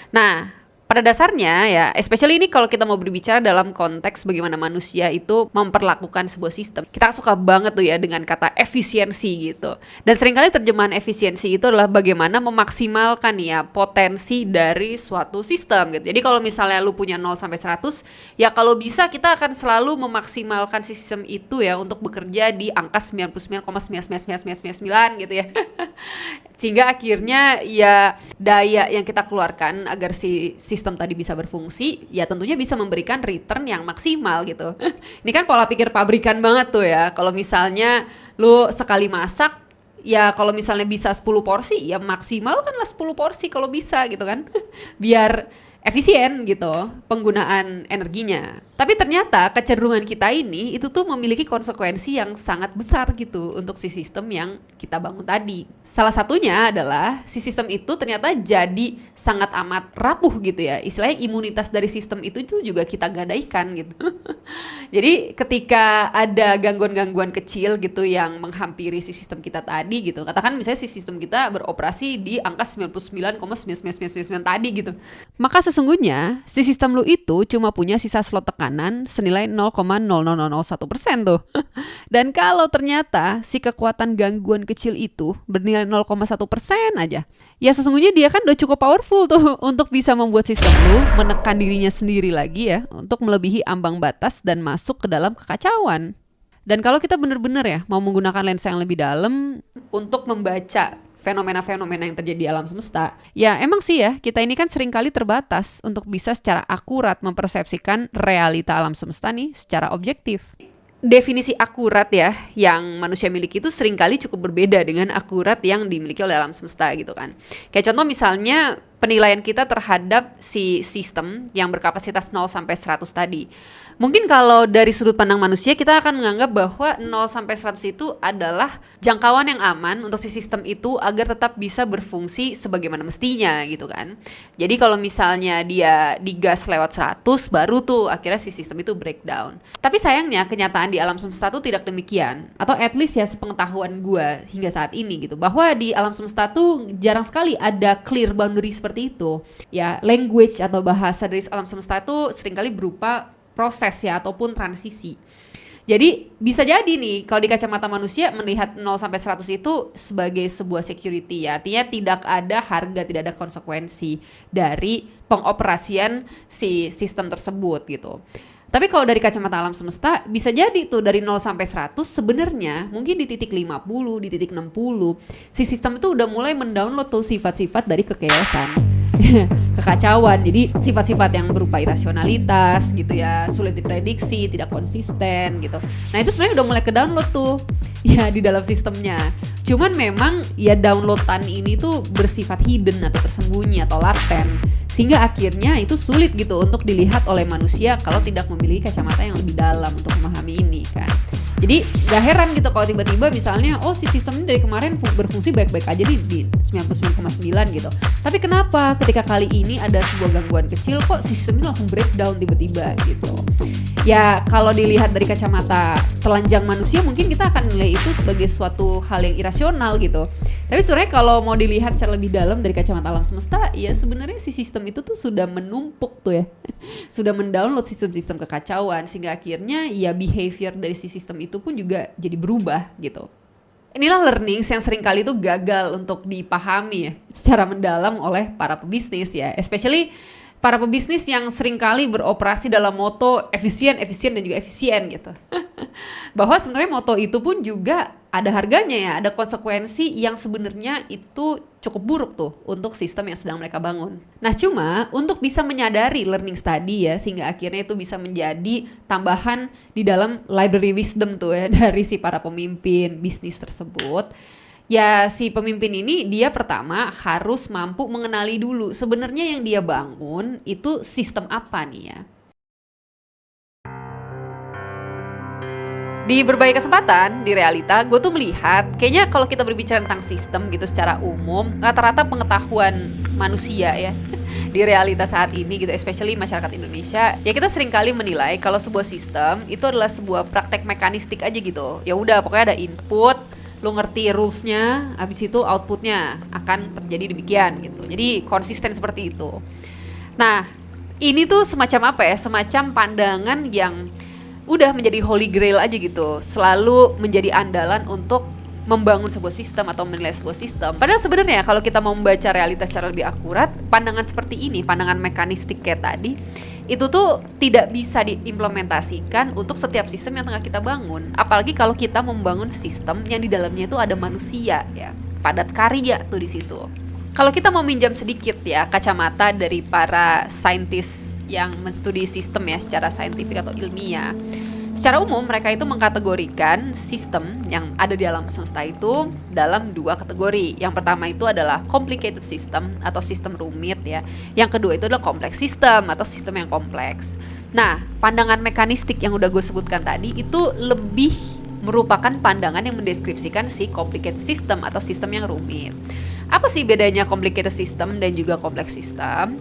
Nah, pada dasarnya ya, especially ini kalau kita mau berbicara dalam konteks bagaimana manusia itu memperlakukan sebuah sistem. Kita suka banget tuh ya dengan kata efisiensi gitu. Dan seringkali terjemahan efisiensi itu adalah bagaimana memaksimalkan ya potensi dari suatu sistem gitu. Jadi kalau misalnya lu punya 0 sampai 100, ya kalau bisa kita akan selalu memaksimalkan si sistem itu ya untuk bekerja di angka 99,99999 gitu ya. Sehingga akhirnya ya daya yang kita keluarkan agar si sistem tadi bisa berfungsi ya tentunya bisa memberikan return yang maksimal gitu. Ini kan pola pikir pabrikan banget tuh ya. Kalau misalnya lu sekali masak ya kalau misalnya bisa 10 porsi ya maksimal kan lah 10 porsi kalau bisa gitu kan. Biar efisien gitu penggunaan energinya. Tapi ternyata kecenderungan kita ini itu tuh memiliki konsekuensi yang sangat besar gitu untuk si sistem yang kita bangun tadi. Salah satunya adalah si sistem itu ternyata jadi sangat amat rapuh gitu ya. Istilahnya imunitas dari sistem itu juga kita gadaikan gitu. Jadi ketika ada gangguan-gangguan kecil gitu yang menghampiri si sistem kita tadi gitu. Katakan misalnya si sistem kita beroperasi di angka 99,99999 tadi gitu. Maka sesungguhnya si sistem lu itu cuma punya sisa slot tekanan senilai 0,00001% tuh. Dan kalau ternyata si kekuatan gangguan kecil itu bernilai 0,1% aja, ya sesungguhnya dia kan udah cukup powerful tuh untuk bisa membuat sistem lu menekan dirinya sendiri lagi ya untuk melebihi ambang batas dan masuk ke dalam kekacauan. Dan kalau kita bener-bener ya mau menggunakan lensa yang lebih dalam untuk membaca fenomena-fenomena yang terjadi di alam semesta, ya emang sih ya kita ini kan seringkali terbatas untuk bisa secara akurat mempersepsikan realita alam semesta nih secara objektif. Definisi akurat ya yang manusia miliki itu seringkali cukup berbeda dengan akurat yang dimiliki oleh alam semesta gitu kan. Kayak contoh misalnya penilaian kita terhadap si sistem yang berkapasitas 0 sampai 100 tadi. Mungkin kalau dari sudut pandang manusia kita akan menganggap bahwa 0 sampai 100 itu adalah jangkauan yang aman untuk si sistem itu agar tetap bisa berfungsi sebagaimana mestinya gitu kan. Jadi kalau misalnya dia digas lewat 100 baru tuh akhirnya si sistem itu breakdown. Tapi sayangnya kenyataan di alam semesta tuh tidak demikian. Atau at least ya sepengetahuan gue hingga saat ini gitu. Bahwa di alam semesta tuh jarang sekali ada clear boundary seperti itu. Ya language atau bahasa dari alam semesta itu seringkali berupa proses ya ataupun transisi. Jadi bisa jadi nih kalau di kacamata manusia melihat 0 sampai 100 itu sebagai sebuah security ya. Artinya tidak ada harga, tidak ada konsekuensi dari pengoperasian si sistem tersebut gitu. Tapi kalau dari kacamata alam semesta bisa jadi tuh dari 0 sampai 100 sebenarnya mungkin di titik 50, di titik 60 si sistem itu udah mulai mendownload tuh sifat-sifat dari kekeosan. Kekacauan. Jadi sifat-sifat yang berupa irasionalitas gitu ya, sulit diprediksi, tidak konsisten gitu. Nah itu sebenarnya udah mulai ke download tuh ya di dalam sistemnya. Cuman memang ya downloadan ini tuh bersifat hidden atau tersembunyi atau laten, sehingga akhirnya itu sulit gitu untuk dilihat oleh manusia kalau tidak memiliki kacamata yang lebih dalam untuk memahami ini kan. Jadi gak heran gitu kalau tiba-tiba misalnya oh si sistem ini dari kemarin berfungsi baik-baik aja di 99,9 gitu. Tapi kenapa ketika kali ini ada sebuah gangguan kecil kok sistem ini langsung breakdown tiba-tiba gitu. Ya kalau dilihat dari kacamata telanjang manusia mungkin kita akan nilai itu sebagai suatu hal yang irasional gitu. Tapi sebenarnya kalau mau dilihat secara lebih dalam dari kacamata alam semesta, ya sebenarnya si sistem itu tuh sudah menumpuk tuh ya. Sudah mendownload sistem-sistem kekacauan sehingga akhirnya ya behavior dari si sistem itu pun juga jadi berubah gitu. Inilah learnings yang seringkali itu gagal untuk dipahami ya secara mendalam oleh para pebisnis ya, especially para pebisnis yang seringkali beroperasi dalam moto efisien, efisien dan juga efisien gitu. Bahwa sebenarnya moto itu pun juga ada harganya ya, ada konsekuensi yang sebenarnya itu cukup buruk tuh untuk sistem yang sedang mereka bangun. Nah cuma untuk bisa menyadari learning study ya, sehingga akhirnya itu bisa menjadi tambahan di dalam library wisdom tuh ya dari si para pemimpin bisnis tersebut. Ya si pemimpin ini dia pertama harus mampu mengenali dulu sebenarnya yang dia bangun itu sistem apa nih ya. Di berbagai kesempatan, di realita, gue tuh melihat kayaknya kalau kita berbicara tentang sistem gitu secara umum, rata-rata pengetahuan manusia ya di realita saat ini gitu, especially masyarakat Indonesia, ya kita seringkali menilai kalau sebuah sistem itu adalah sebuah praktek mekanistik aja gitu. Ya udah, pokoknya ada input, lu ngerti rules-nya, habis itu outputnya akan terjadi demikian gitu. Jadi konsisten seperti itu. Nah, ini tuh semacam apa ya? Semacam pandangan yang udah menjadi holy grail aja gitu. Selalu menjadi andalan untuk membangun sebuah sistem atau menilai sebuah sistem. Padahal sebenarnya kalau kita mau membaca realitas secara lebih akurat, pandangan seperti ini, pandangan mekanistik kayak tadi, itu tuh tidak bisa diimplementasikan untuk setiap sistem yang tengah kita bangun. Apalagi kalau kita membangun sistem yang di dalamnya itu ada manusia ya, padat karya tuh di situ. Kalau kita mau minjam sedikit ya kacamata dari para saintis yang menstudi sistem ya secara saintifik atau ilmiah. Secara umum mereka itu mengkategorikan sistem yang ada di alam semesta itu dalam dua kategori. Yang pertama itu adalah complicated system atau sistem rumit ya. Yang kedua itu adalah complex system atau sistem yang kompleks. Nah, pandangan mekanistik yang udah gue sebutkan tadi itu lebih merupakan pandangan yang mendeskripsikan si complicated system atau sistem yang rumit. Apa sih bedanya complicated system dan juga complex system?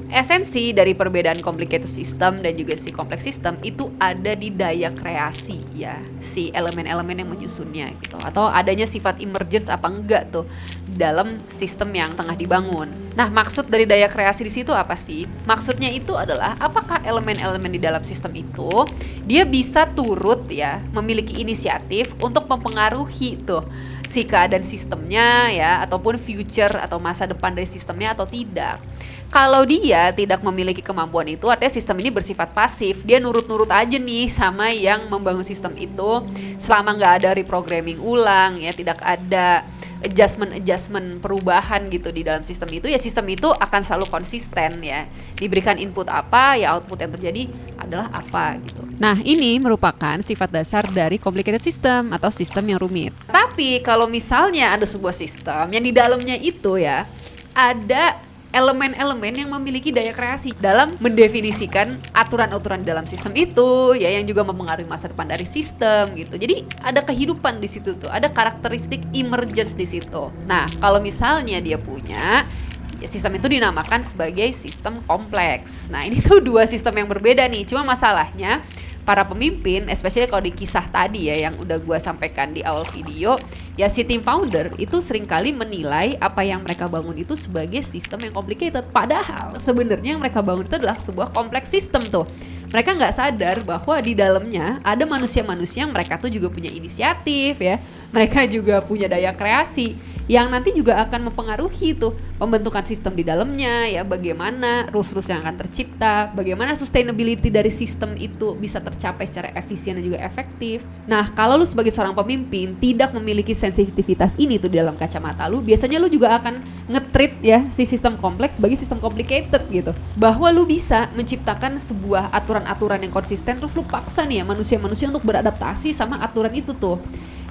Esensi dari perbedaan complicated system dan juga si complex system itu ada di daya kreasi ya, si elemen-elemen yang menyusunnya gitu, atau adanya sifat emergence apa enggak tuh dalam sistem yang tengah dibangun. Nah, maksud dari daya kreasi di situ apa sih? Maksudnya itu adalah apakah elemen-elemen di dalam sistem itu dia bisa turut ya memiliki inisiatif untuk mempengaruhi tuh si keadaan sistemnya ya, ataupun future atau masa depan dari sistemnya atau tidak. Kalau dia tidak memiliki kemampuan itu, artinya sistem ini bersifat pasif. Dia nurut-nurut aja nih sama yang membangun sistem itu. Selama nggak ada reprogramming ulang ya, tidak ada adjustment perubahan gitu di dalam sistem itu, ya sistem itu akan selalu konsisten ya. Diberikan input apa, ya output yang terjadi adalah apa gitu. Nah, ini merupakan sifat dasar dari complicated system atau sistem yang rumit. Tapi kalau misalnya ada sebuah sistem yang di dalamnya itu ya ada elemen-elemen yang memiliki daya kreasi dalam mendefinisikan aturan-aturan di dalam sistem itu ya, yang juga mempengaruhi masa depan dari sistem gitu. Jadi ada kehidupan di situ tuh, ada karakteristik emergence di situ. Nah, kalau misalnya dia punya ya, sistem itu dinamakan sebagai sistem kompleks. Nah, ini tuh dua sistem yang berbeda nih. Cuma masalahnya para pemimpin, especially kalau di kisah tadi ya yang udah gue sampaikan di awal video, ya si team founder itu seringkali menilai apa yang mereka bangun itu sebagai sistem yang complicated. Padahal sebenarnya yang mereka bangun itu adalah sebuah kompleks sistem tuh. Mereka nggak sadar bahwa di dalamnya ada manusia-manusia yang mereka tuh juga punya inisiatif ya. Mereka juga punya daya kreasi yang nanti juga akan mempengaruhi tuh pembentukan sistem di dalamnya ya, bagaimana rules-rules yang akan tercipta, bagaimana sustainability dari sistem itu bisa tercapai secara efisien dan juga efektif. Nah, kalau lu sebagai seorang pemimpin tidak memiliki sensitivitas ini tuh di dalam kacamata lu, biasanya lu juga akan nge-treat ya si sistem kompleks sebagai sistem complicated gitu. Bahwa lu bisa menciptakan sebuah aturan-aturan yang konsisten, terus lu paksa nih ya manusia-manusia untuk beradaptasi sama aturan itu tuh.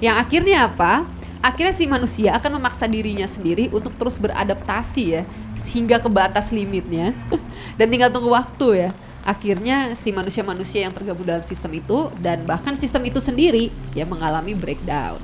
Yang akhirnya apa? Akhirnya si manusia akan memaksa dirinya sendiri untuk terus beradaptasi ya, hingga ke batas limitnya dan tinggal tunggu waktu ya. Akhirnya si manusia-manusia yang tergabung dalam sistem itu dan bahkan sistem itu sendiri ya mengalami breakdown.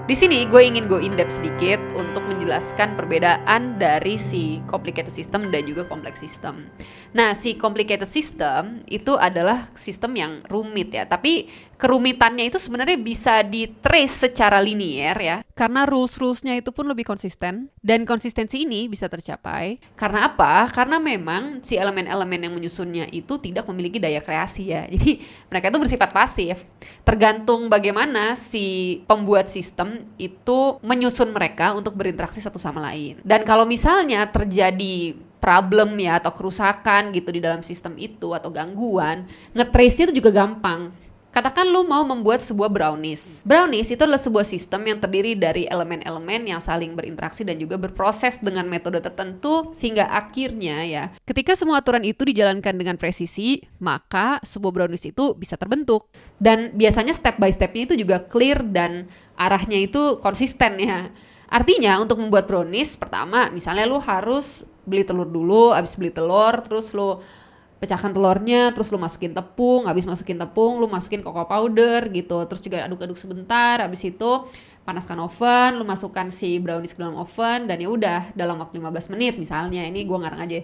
Di sini gue ingin go in depth sedikit untuk menjelaskan perbedaan dari si complicated system dan juga complex system. Nah, si complicated system itu adalah sistem yang rumit ya, tapi kerumitannya itu sebenarnya bisa di-trace secara linier ya. Karena rules-rulesnya itu pun lebih konsisten, dan konsistensi ini bisa tercapai. Karena apa? Karena memang si elemen-elemen yang menyusunnya itu tidak memiliki daya kreasi ya. Jadi mereka itu bersifat pasif. Tergantung bagaimana si pembuat sistem itu menyusun mereka untuk berinteraksi satu sama lain. Dan kalau misalnya terjadi problem ya atau kerusakan gitu di dalam sistem itu atau gangguan, nge-trace-nya itu juga gampang. Katakan lu mau membuat sebuah brownies. Brownies itu adalah sebuah sistem yang terdiri dari elemen-elemen yang saling berinteraksi dan juga berproses dengan metode tertentu sehingga akhirnya ya, ketika semua aturan itu dijalankan dengan presisi, maka sebuah brownies itu bisa terbentuk. Dan biasanya step by stepnya itu juga clear dan arahnya itu konsisten ya. Artinya untuk membuat brownies, pertama misalnya lu harus beli telur dulu, abis beli telur terus lu pecahkan telurnya, terus lu masukin tepung, habis masukin tepung lu masukin cocoa powder gitu, terus juga aduk-aduk sebentar, habis itu panaskan oven, lu masukkan si brownies ke dalam oven, dan ya udah dalam waktu 15 menit misalnya, ini gue ngarang aja.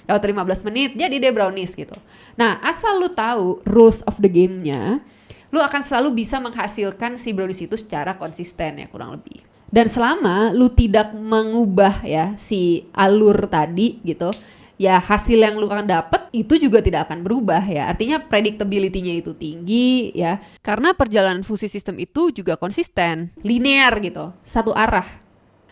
Dalam 15 menit jadi deh brownies gitu. Nah, asal lu tahu rules of the game-nya, lu akan selalu bisa menghasilkan si brownies itu secara konsisten ya, kurang lebih. Dan selama lu tidak mengubah ya si alur tadi gitu, ya hasil yang lu akan dapet itu juga tidak akan berubah ya. Artinya predictability-nya itu tinggi ya. Karena perjalanan fungsi sistem itu juga konsisten, linear gitu, satu arah.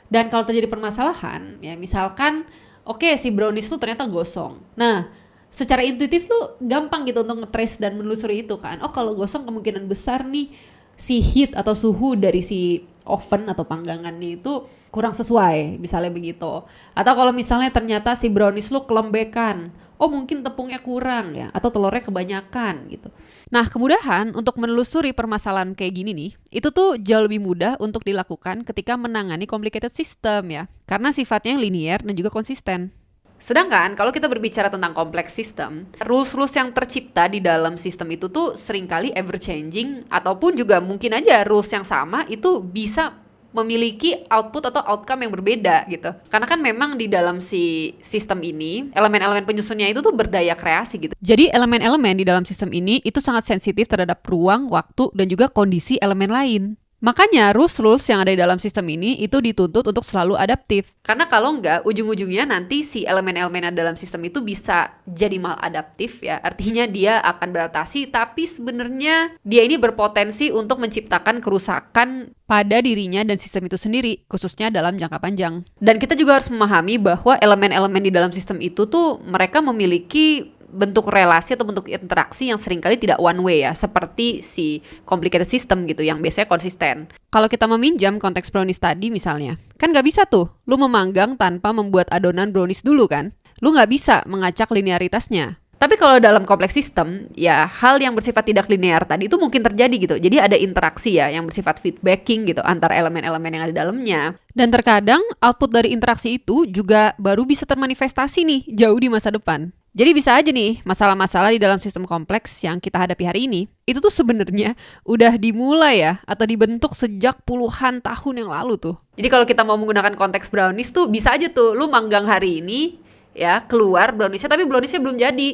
Dan kalau terjadi permasalahan ya, misalkan oke, si brownies lu ternyata gosong. Nah, secara intuitif tuh gampang gitu untuk nge-trace dan menelusuri itu kan. Oh, kalau gosong kemungkinan besar nih si heat atau suhu dari si oven atau panggangannya itu kurang sesuai, misalnya begitu. Atau kalau misalnya ternyata si brownies lu kelembekan, oh mungkin tepungnya kurang ya, atau telurnya kebanyakan gitu. Nah, kemudahan untuk menelusuri permasalahan kayak gini nih, itu tuh jauh lebih mudah untuk dilakukan ketika menangani complicated system ya, karena sifatnya yang linear dan juga konsisten. Sedangkan kalau kita berbicara tentang kompleks sistem, rules-rules yang tercipta di dalam sistem itu tuh seringkali ever changing, ataupun juga mungkin aja rules yang sama itu bisa memiliki output atau outcome yang berbeda gitu. Karena kan memang di dalam si sistem ini, elemen-elemen penyusunnya itu tuh berdaya kreasi gitu. Jadi elemen-elemen di dalam sistem ini itu sangat sensitif terhadap ruang, waktu, dan juga kondisi elemen lain. Makanya rules yang ada di dalam sistem ini itu dituntut untuk selalu adaptif. Karena kalau enggak, ujung-ujungnya nanti si elemen-elemen dalam sistem itu bisa jadi maladaptif ya. Artinya dia akan beradaptasi, tapi sebenarnya dia ini berpotensi untuk menciptakan kerusakan pada dirinya dan sistem itu sendiri, khususnya dalam jangka panjang. Dan kita juga harus memahami bahwa elemen-elemen di dalam sistem itu tuh mereka memiliki bentuk relasi atau bentuk interaksi yang seringkali tidak one way ya, seperti si complicated system gitu yang biasanya konsisten. Kalau kita meminjam konteks brownies tadi misalnya, kan nggak bisa tuh lu memanggang tanpa membuat adonan brownies dulu kan? Lu nggak bisa mengacak linearitasnya. Tapi kalau dalam kompleks sistem, ya hal yang bersifat tidak linear tadi itu mungkin terjadi gitu. Jadi ada interaksi ya yang bersifat feedbacking gitu antara elemen-elemen yang ada di dalamnya. Dan terkadang output dari interaksi itu juga baru bisa termanifestasi nih jauh di masa depan. Jadi bisa aja nih masalah-masalah di dalam sistem kompleks yang kita hadapi hari ini itu tuh sebenarnya udah dimulai ya atau dibentuk sejak puluhan tahun yang lalu tuh. Jadi kalau kita mau menggunakan konteks brownies tuh bisa aja tuh lu manggang hari ini ya keluar browniesnya tapi browniesnya belum jadi.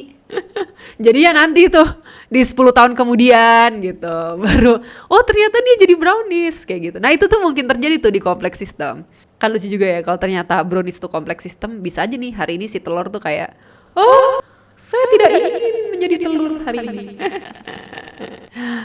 Jadi ya nanti tuh di 10 tahun kemudian gitu baru oh ternyata dia jadi brownies kayak gitu. Nah itu tuh mungkin terjadi tuh di kompleks sistem. Kan lucu juga ya kalau ternyata brownies tuh kompleks sistem, bisa aja nih hari ini si telur tuh kayak oh, saya tidak ingin menjadi telur hari ini.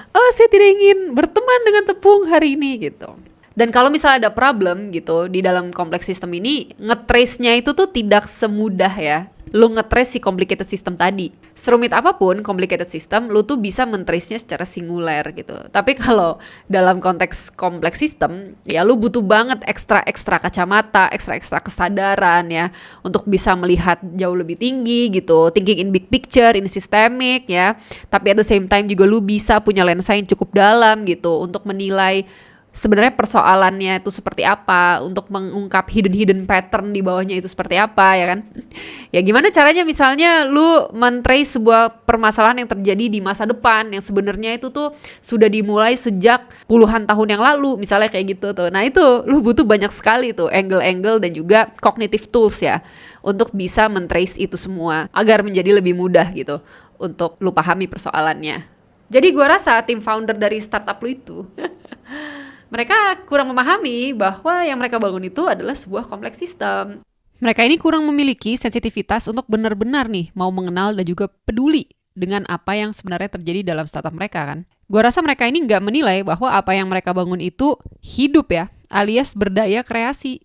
Oh, saya tidak ingin berteman dengan tepung hari ini gitu. Dan kalau misalnya ada problem gitu di dalam kompleks sistem ini, ngetrace-nya itu tuh tidak semudah ya. Lu ngetrace si complicated system tadi. Serumit apapun complicated system, lu tuh bisa mentrace-nya secara singuler gitu. Tapi kalau dalam konteks kompleks system, ya lu butuh banget ekstra kacamata, ekstra kesadaran ya untuk bisa melihat jauh lebih tinggi gitu, thinking in big picture, in systemic ya. Tapi at the same time juga lu bisa punya lensa yang cukup dalam gitu untuk menilai sebenarnya persoalannya itu seperti apa, untuk mengungkap hidden pattern di bawahnya itu seperti apa ya kan. Ya gimana caranya misalnya lu men-trace sebuah permasalahan yang terjadi di masa depan yang sebenarnya itu tuh sudah dimulai sejak puluhan tahun yang lalu misalnya kayak gitu tuh. Nah itu lu butuh banyak sekali tuh angle-angle dan juga cognitive tools ya untuk bisa men-trace itu semua agar menjadi lebih mudah gitu untuk lu pahami persoalannya. Jadi gua rasa tim founder dari startup lu itu mereka kurang memahami bahwa yang mereka bangun itu adalah sebuah kompleks sistem. Mereka ini kurang memiliki sensitivitas untuk benar-benar nih mau mengenal dan juga peduli dengan apa yang sebenarnya terjadi dalam startup mereka kan. Gua rasa mereka ini nggak menilai bahwa apa yang mereka bangun itu hidup ya, alias berdaya kreasi.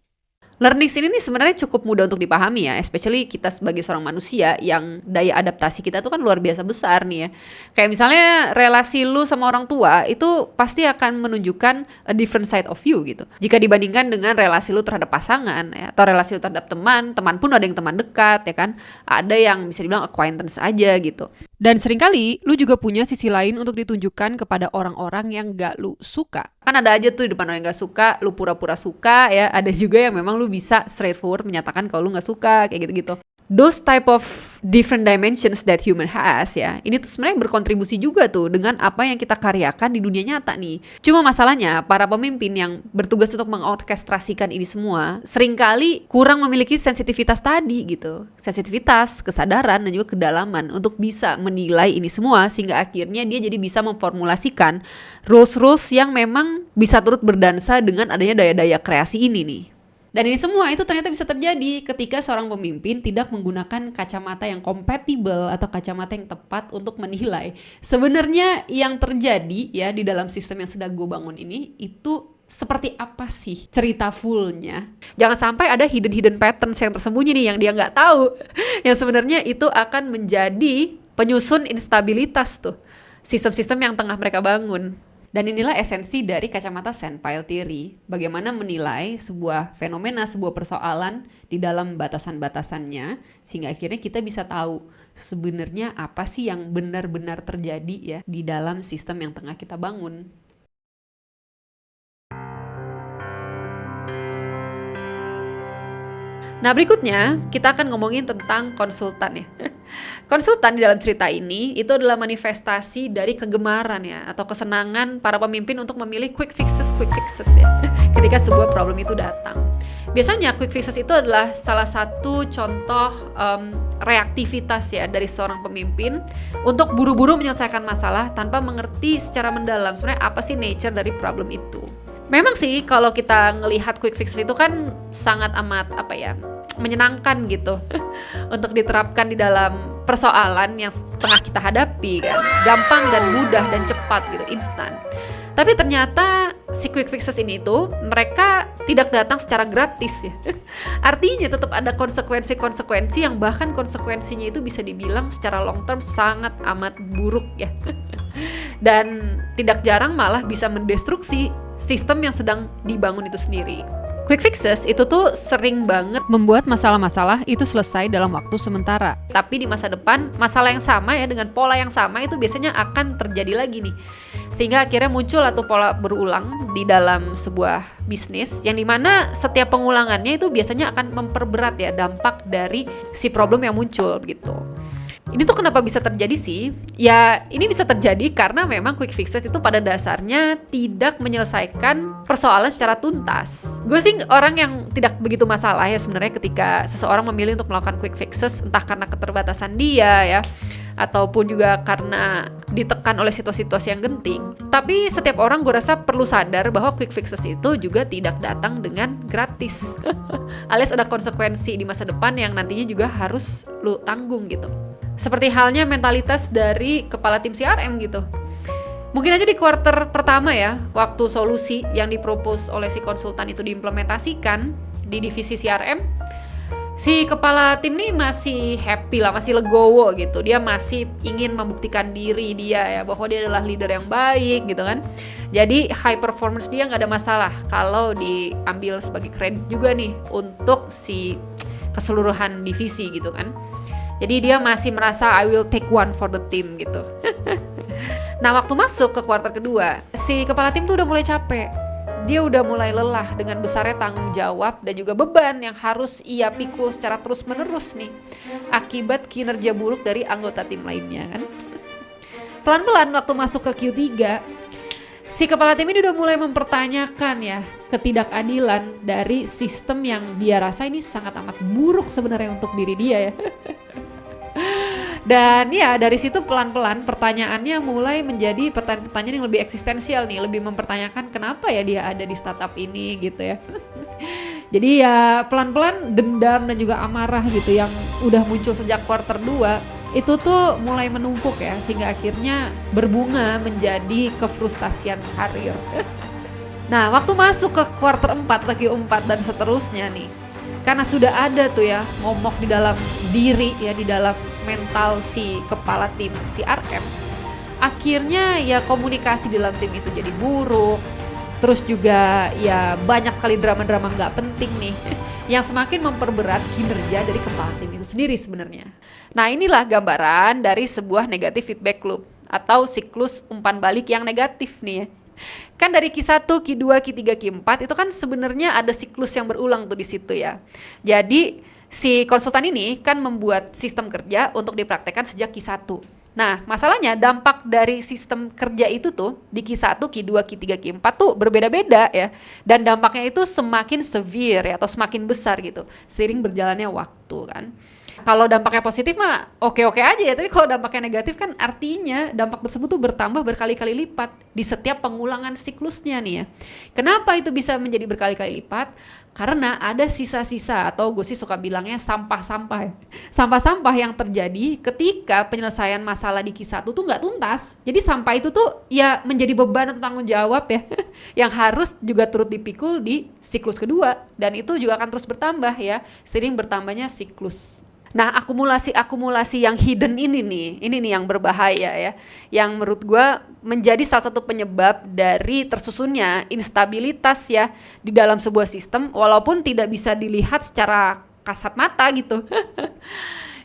Learning ini nih sebenarnya cukup mudah untuk dipahami ya, especially kita sebagai seorang manusia yang daya adaptasi kita tuh kan luar biasa besar nih ya. Kayak misalnya relasi lu sama orang tua itu pasti akan menunjukkan a different side of you gitu. Jika dibandingkan dengan relasi lu terhadap pasangan ya, atau relasi lu terhadap teman pun ada yang teman dekat ya kan. Ada yang bisa dibilang acquaintance aja gitu. Dan seringkali lu juga punya sisi lain untuk ditunjukkan kepada orang-orang yang gak lu suka. Kan ada aja tuh di depan orang yang gak suka, lu pura-pura suka ya. Ada juga yang memang lu bisa straightforward menyatakan kalau lu gak suka, kayak gitu-gitu. those type of different dimensions that human has ya, ini tuh sebenarnya berkontribusi juga tuh dengan apa yang kita karyakan di dunia nyata nih. Cuma masalahnya para pemimpin yang bertugas untuk mengorkestrasikan ini semua seringkali kurang memiliki sensitivitas tadi gitu, sensitivitas, kesadaran dan juga kedalaman untuk bisa menilai ini semua, sehingga akhirnya dia jadi bisa memformulasikan rules-rules yang memang bisa turut berdansa dengan adanya daya-daya kreasi ini nih. Dan ini semua itu ternyata bisa terjadi ketika seorang pemimpin tidak menggunakan kacamata yang kompatibel atau kacamata yang tepat untuk menilai sebenarnya yang terjadi ya di dalam sistem yang sedang gue bangun ini itu seperti apa sih cerita fullnya. Jangan sampai ada hidden patterns yang tersembunyi nih yang dia nggak tahu, yang sebenarnya itu akan menjadi penyusun instabilitas tuh sistem-sistem yang tengah mereka bangun. Dan inilah esensi dari kacamata sandpile theory, bagaimana menilai sebuah fenomena, sebuah persoalan di dalam batasan-batasannya, sehingga akhirnya kita bisa tahu sebenarnya apa sih yang benar-benar terjadi ya di dalam sistem yang tengah kita bangun. Nah berikutnya kita akan ngomongin tentang konsultan ya. Konsultan di dalam cerita ini itu adalah manifestasi dari kegemaran ya atau kesenangan para pemimpin untuk memilih quick fixes ya ketika sebuah problem itu datang. Biasanya quick fixes itu adalah salah satu contoh reaktivitas ya dari seorang pemimpin untuk buru-buru menyelesaikan masalah tanpa mengerti secara mendalam sebenarnya apa sih nature dari problem itu. Memang sih kalau kita ngelihat quick fix itu kan sangat amat menyenangkan gitu untuk diterapkan di dalam persoalan yang tengah kita hadapi kan, gampang dan mudah dan cepat gitu, instan. Tapi ternyata si quick fixes ini tuh mereka tidak datang secara gratis ya. Artinya tetap ada konsekuensi-konsekuensi yang bahkan konsekuensinya itu bisa dibilang secara long term sangat amat buruk ya. Dan tidak jarang malah bisa mendestruksi sistem yang sedang dibangun itu sendiri. Quick fixes itu tuh sering banget Membuat masalah-masalah itu selesai dalam waktu sementara. tapi di masa depan masalah yang sama ya dengan pola yang sama itu biasanya akan terjadi lagi nih, sehingga akhirnya muncul atau pola berulang di dalam sebuah bisnis yang dimana setiap pengulangannya itu biasanya akan memperberat ya dampak dari si problem yang muncul gitu. Ini tuh kenapa bisa terjadi sih? Ya ini bisa terjadi karena memang quick fixes itu pada dasarnya tidak menyelesaikan persoalan secara tuntas. Gue sih orang yang tidak begitu masalah ya sebenarnya ketika seseorang memilih untuk melakukan quick fixes, entah karena keterbatasan dia ya ataupun juga karena ditekan oleh situasi-situasi yang genting. Tapi setiap orang gue rasa perlu sadar bahwa quick fixes itu juga tidak datang dengan gratis. Alias ada konsekuensi di masa depan yang nantinya juga harus lu tanggung gitu. Seperti halnya mentalitas dari kepala tim CRM gitu. Mungkin aja di kuarter pertama ya, waktu solusi yang dipropose oleh si konsultan itu diimplementasikan di divisi CRM, si kepala tim ini masih happy lah, masih legowo gitu. Dia masih ingin membuktikan diri dia ya, bahwa dia adalah leader yang baik gitu kan. Jadi high performance dia nggak ada masalah kalau diambil sebagai kredit juga nih untuk si keseluruhan divisi gitu kan. Jadi dia masih merasa I will take one for the team gitu. Nah waktu masuk ke kuartal kedua, si kepala tim tuh udah mulai capek. Dia udah mulai lelah dengan besarnya tanggung jawab dan juga beban yang harus ia pikul secara terus-menerus nih. Akibat kinerja buruk dari anggota tim lainnya kan. Pelan-pelan waktu masuk ke Q3, si kepala tim ini udah mulai mempertanyakan ya ketidakadilan dari sistem yang dia rasa ini sangat amat buruk sebenarnya untuk diri dia ya. Dan ya dari situ pelan-pelan pertanyaannya mulai menjadi pertanyaan-pertanyaan yang lebih eksistensial nih, lebih mempertanyakan kenapa ya dia ada di startup ini gitu ya. Jadi ya pelan-pelan dendam dan juga amarah gitu yang udah muncul sejak kuarter 2 itu tuh mulai menumpuk ya, sehingga akhirnya berbunga menjadi kefrustasian karir. Nah waktu masuk ke kuarter 4, lagi 4 dan seterusnya nih, karena sudah ada tuh ya momok di dalam diri ya, di dalam mental si kepala tim si RM, akhirnya ya komunikasi di dalam tim itu jadi buruk. Terus juga ya banyak sekali drama-drama gak penting nih yang semakin memperberat kinerja dari kepala tim itu sendiri sebenarnya. Nah inilah gambaran dari sebuah negatif feedback loop atau siklus umpan balik yang negatif nih ya. Kan dari Q1, Q2, Q3, Q4 itu kan sebenarnya ada siklus yang berulang tuh di situ ya. Jadi Si konsultan ini kan membuat sistem kerja untuk dipraktekkan sejak Q1. Nah, masalahnya dampak dari sistem kerja itu tuh di Q1, Q2, Q3, Q4 tuh berbeda-beda ya. Dan dampaknya itu semakin severe ya, atau semakin besar gitu seiring berjalannya waktu kan. Kalau dampaknya positif mah oke-oke aja ya, tapi kalau dampaknya negatif kan artinya dampak tersebut tuh bertambah berkali-kali lipat di setiap pengulangan siklusnya nih ya. Kenapa itu bisa menjadi berkali-kali lipat? Karena ada sisa-sisa, atau gue sih suka bilangnya sampah-sampah. Sampah-sampah yang terjadi ketika penyelesaian masalah di Q1 tuh nggak tuntas. Jadi sampah itu tuh ya menjadi beban atau tanggung jawab ya yang harus juga turut dipikul di siklus kedua, dan itu juga akan terus bertambah ya sering bertambahnya siklus. Nah, akumulasi yang hidden ini nih yang berbahaya ya, yang menurut gue menjadi salah satu penyebab dari tersusunnya instabilitas ya di dalam sebuah sistem, walaupun tidak bisa dilihat secara kasat mata gitu.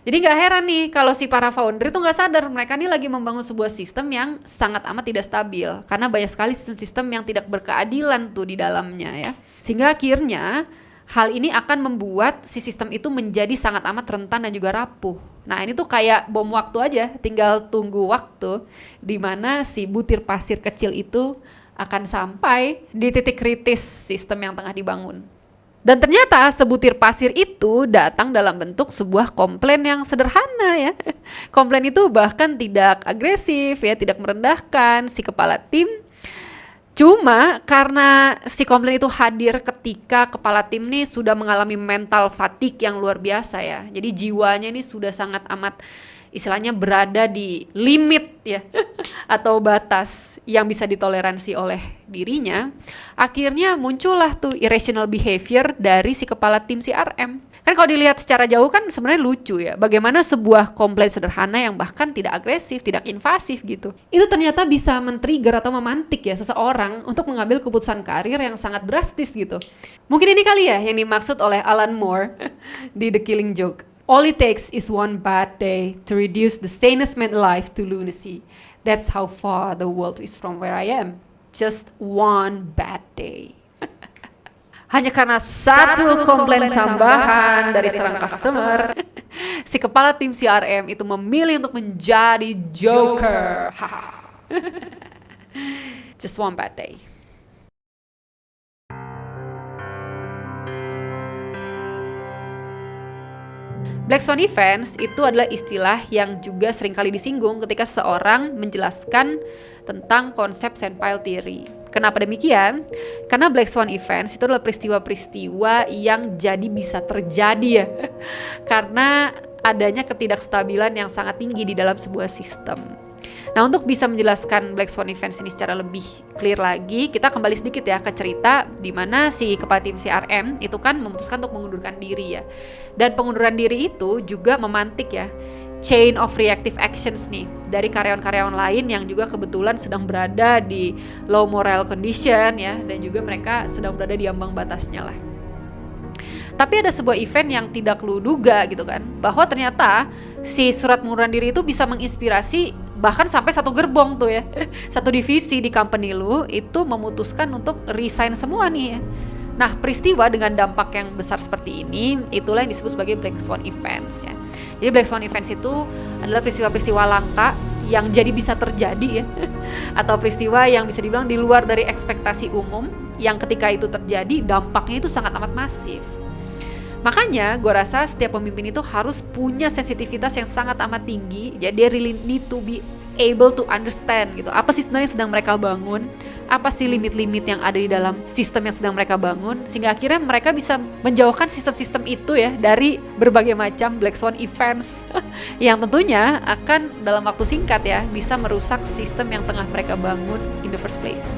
Jadi nggak heran nih kalau si para founder itu nggak sadar mereka nih lagi membangun sebuah sistem yang sangat amat tidak stabil, karena banyak sekali sistem-sistem yang tidak berkeadilan tuh di dalamnya ya, sehingga akhirnya hal ini akan membuat si sistem itu menjadi sangat amat rentan dan juga rapuh. Nah, ini tuh kayak bom waktu aja, tinggal tunggu waktu di mana si butir pasir kecil itu akan sampai di titik kritis sistem yang tengah dibangun. Dan ternyata sebutir pasir itu datang dalam bentuk sebuah komplain yang sederhana ya. Komplain itu bahkan tidak agresif ya, tidak merendahkan si kepala tim. Cuma karena si komplain itu hadir ketika kepala tim nih sudah mengalami mental fatigue yang luar biasa ya. Jadi jiwanya ini sudah sangat amat istilahnya berada di limit ya atau batas yang bisa ditoleransi oleh dirinya. Akhirnya muncullah tuh irrational behavior dari si kepala tim CRM. Kan kalau dilihat secara jauh kan sebenarnya lucu ya, bagaimana sebuah komplain sederhana yang bahkan tidak agresif, tidak invasif gitu, itu ternyata bisa men-trigger atau memantik ya seseorang untuk mengambil keputusan karir yang sangat drastis gitu. Mungkin ini kali ya yang dimaksud oleh Alan Moore di The Killing Joke. All it takes is one bad day to reduce the sanest man alive to lunacy. That's how far the world is from where I am. Just one bad day. Hanya karena satu komplain tambahan dari seorang customer, si kepala tim CRM itu memilih untuk menjadi Joker. Just one bad day. Black Swan Events itu adalah istilah yang juga seringkali disinggung ketika seseorang menjelaskan tentang konsep Sandpile Theory. Kenapa demikian? Karena Black Swan Events itu adalah peristiwa-peristiwa yang jadi bisa terjadi ya karena adanya ketidakstabilan yang sangat tinggi di dalam sebuah sistem. Nah, untuk bisa menjelaskan Black Swan Events ini secara lebih clear lagi, kita kembali sedikit ya ke cerita di mana si kepala tim CRM itu kan memutuskan untuk mengundurkan diri ya. Dan pengunduran diri itu juga memantik ya chain of reactive actions nih dari karyawan-karyawan lain yang juga kebetulan sedang berada di low moral condition ya, dan juga mereka sedang berada di ambang batasnya lah. Tapi ada sebuah event yang tidak lu duga gitu kan, bahwa ternyata si surat pengunduran diri itu bisa menginspirasi bahkan sampai satu gerbong tuh ya, satu divisi di company lu itu memutuskan untuk resign semua nih ya. Nah, peristiwa dengan dampak yang besar seperti ini, itulah yang disebut sebagai Black Swan Events ya. Jadi Black Swan Events itu adalah peristiwa-peristiwa langka yang jadi bisa terjadi ya, atau peristiwa yang bisa dibilang di luar dari ekspektasi umum, yang ketika itu terjadi dampaknya itu sangat amat masif. Makanya gue rasa setiap pemimpin itu harus punya sensitivitas yang sangat amat tinggi. Jadi dia really need to be able to understand gitu, apa sih sebenarnya yang sedang mereka bangun, apa sih limit-limit yang ada di dalam sistem yang sedang mereka bangun, sehingga akhirnya mereka bisa menjauhkan sistem-sistem itu ya dari berbagai macam Black Swan Events yang tentunya akan dalam waktu singkat ya bisa merusak sistem yang tengah mereka bangun in the first place.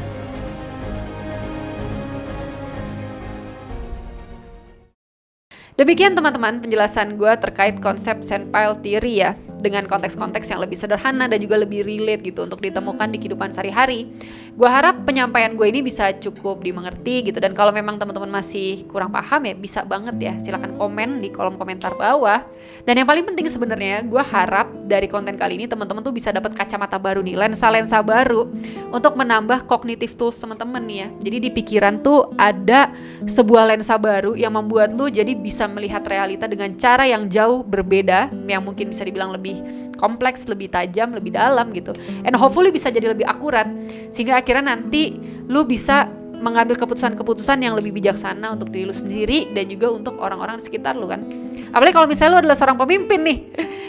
Demikian teman-teman penjelasan gue terkait konsep Sandpile Theory ya. dengan konteks-konteks yang lebih sederhana dan juga lebih relate gitu untuk ditemukan di kehidupan sehari-hari. Gue harap penyampaian gue ini bisa cukup dimengerti gitu, dan kalau memang teman-teman masih kurang paham ya bisa banget ya silahkan komen di kolom komentar bawah. Dan yang paling penting sebenarnya gue harap dari konten kali ini teman-teman tuh bisa dapat kacamata baru nih, lensa-lensa baru untuk menambah cognitive tools teman-teman nih ya. Jadi di pikiran tuh ada sebuah lensa baru yang membuat lu jadi bisa melihat realita dengan cara yang jauh berbeda, yang mungkin bisa dibilang lebih kompleks, lebih tajam, lebih dalam gitu. And hopefully bisa jadi lebih akurat, sehingga akhirnya nanti lu bisa mengambil keputusan-keputusan yang lebih bijaksana untuk diri lu sendiri dan juga untuk orang-orang di sekitar lu kan. Apalagi kalau misalnya lu adalah seorang pemimpin nih,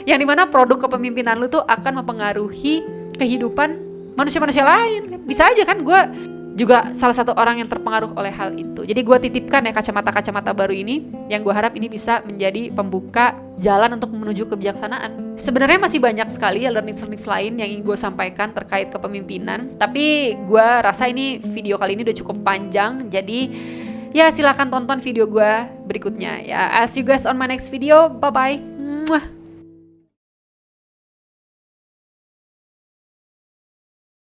yang dimana produk kepemimpinan lu tuh akan mempengaruhi kehidupan manusia-manusia lain. Bisa aja kan gue juga salah satu orang yang terpengaruh oleh hal itu. Jadi gue titipkan ya kacamata-kacamata baru ini, yang gue harap ini bisa menjadi pembuka jalan untuk menuju kebijaksanaan. Sebenarnya masih banyak sekali ya learning lain yang ingin gue sampaikan terkait kepemimpinan, tapi gue rasa ini video kali ini udah cukup panjang. Jadi ya silakan tonton video gue berikutnya ya. As you guys on my next video, bye bye.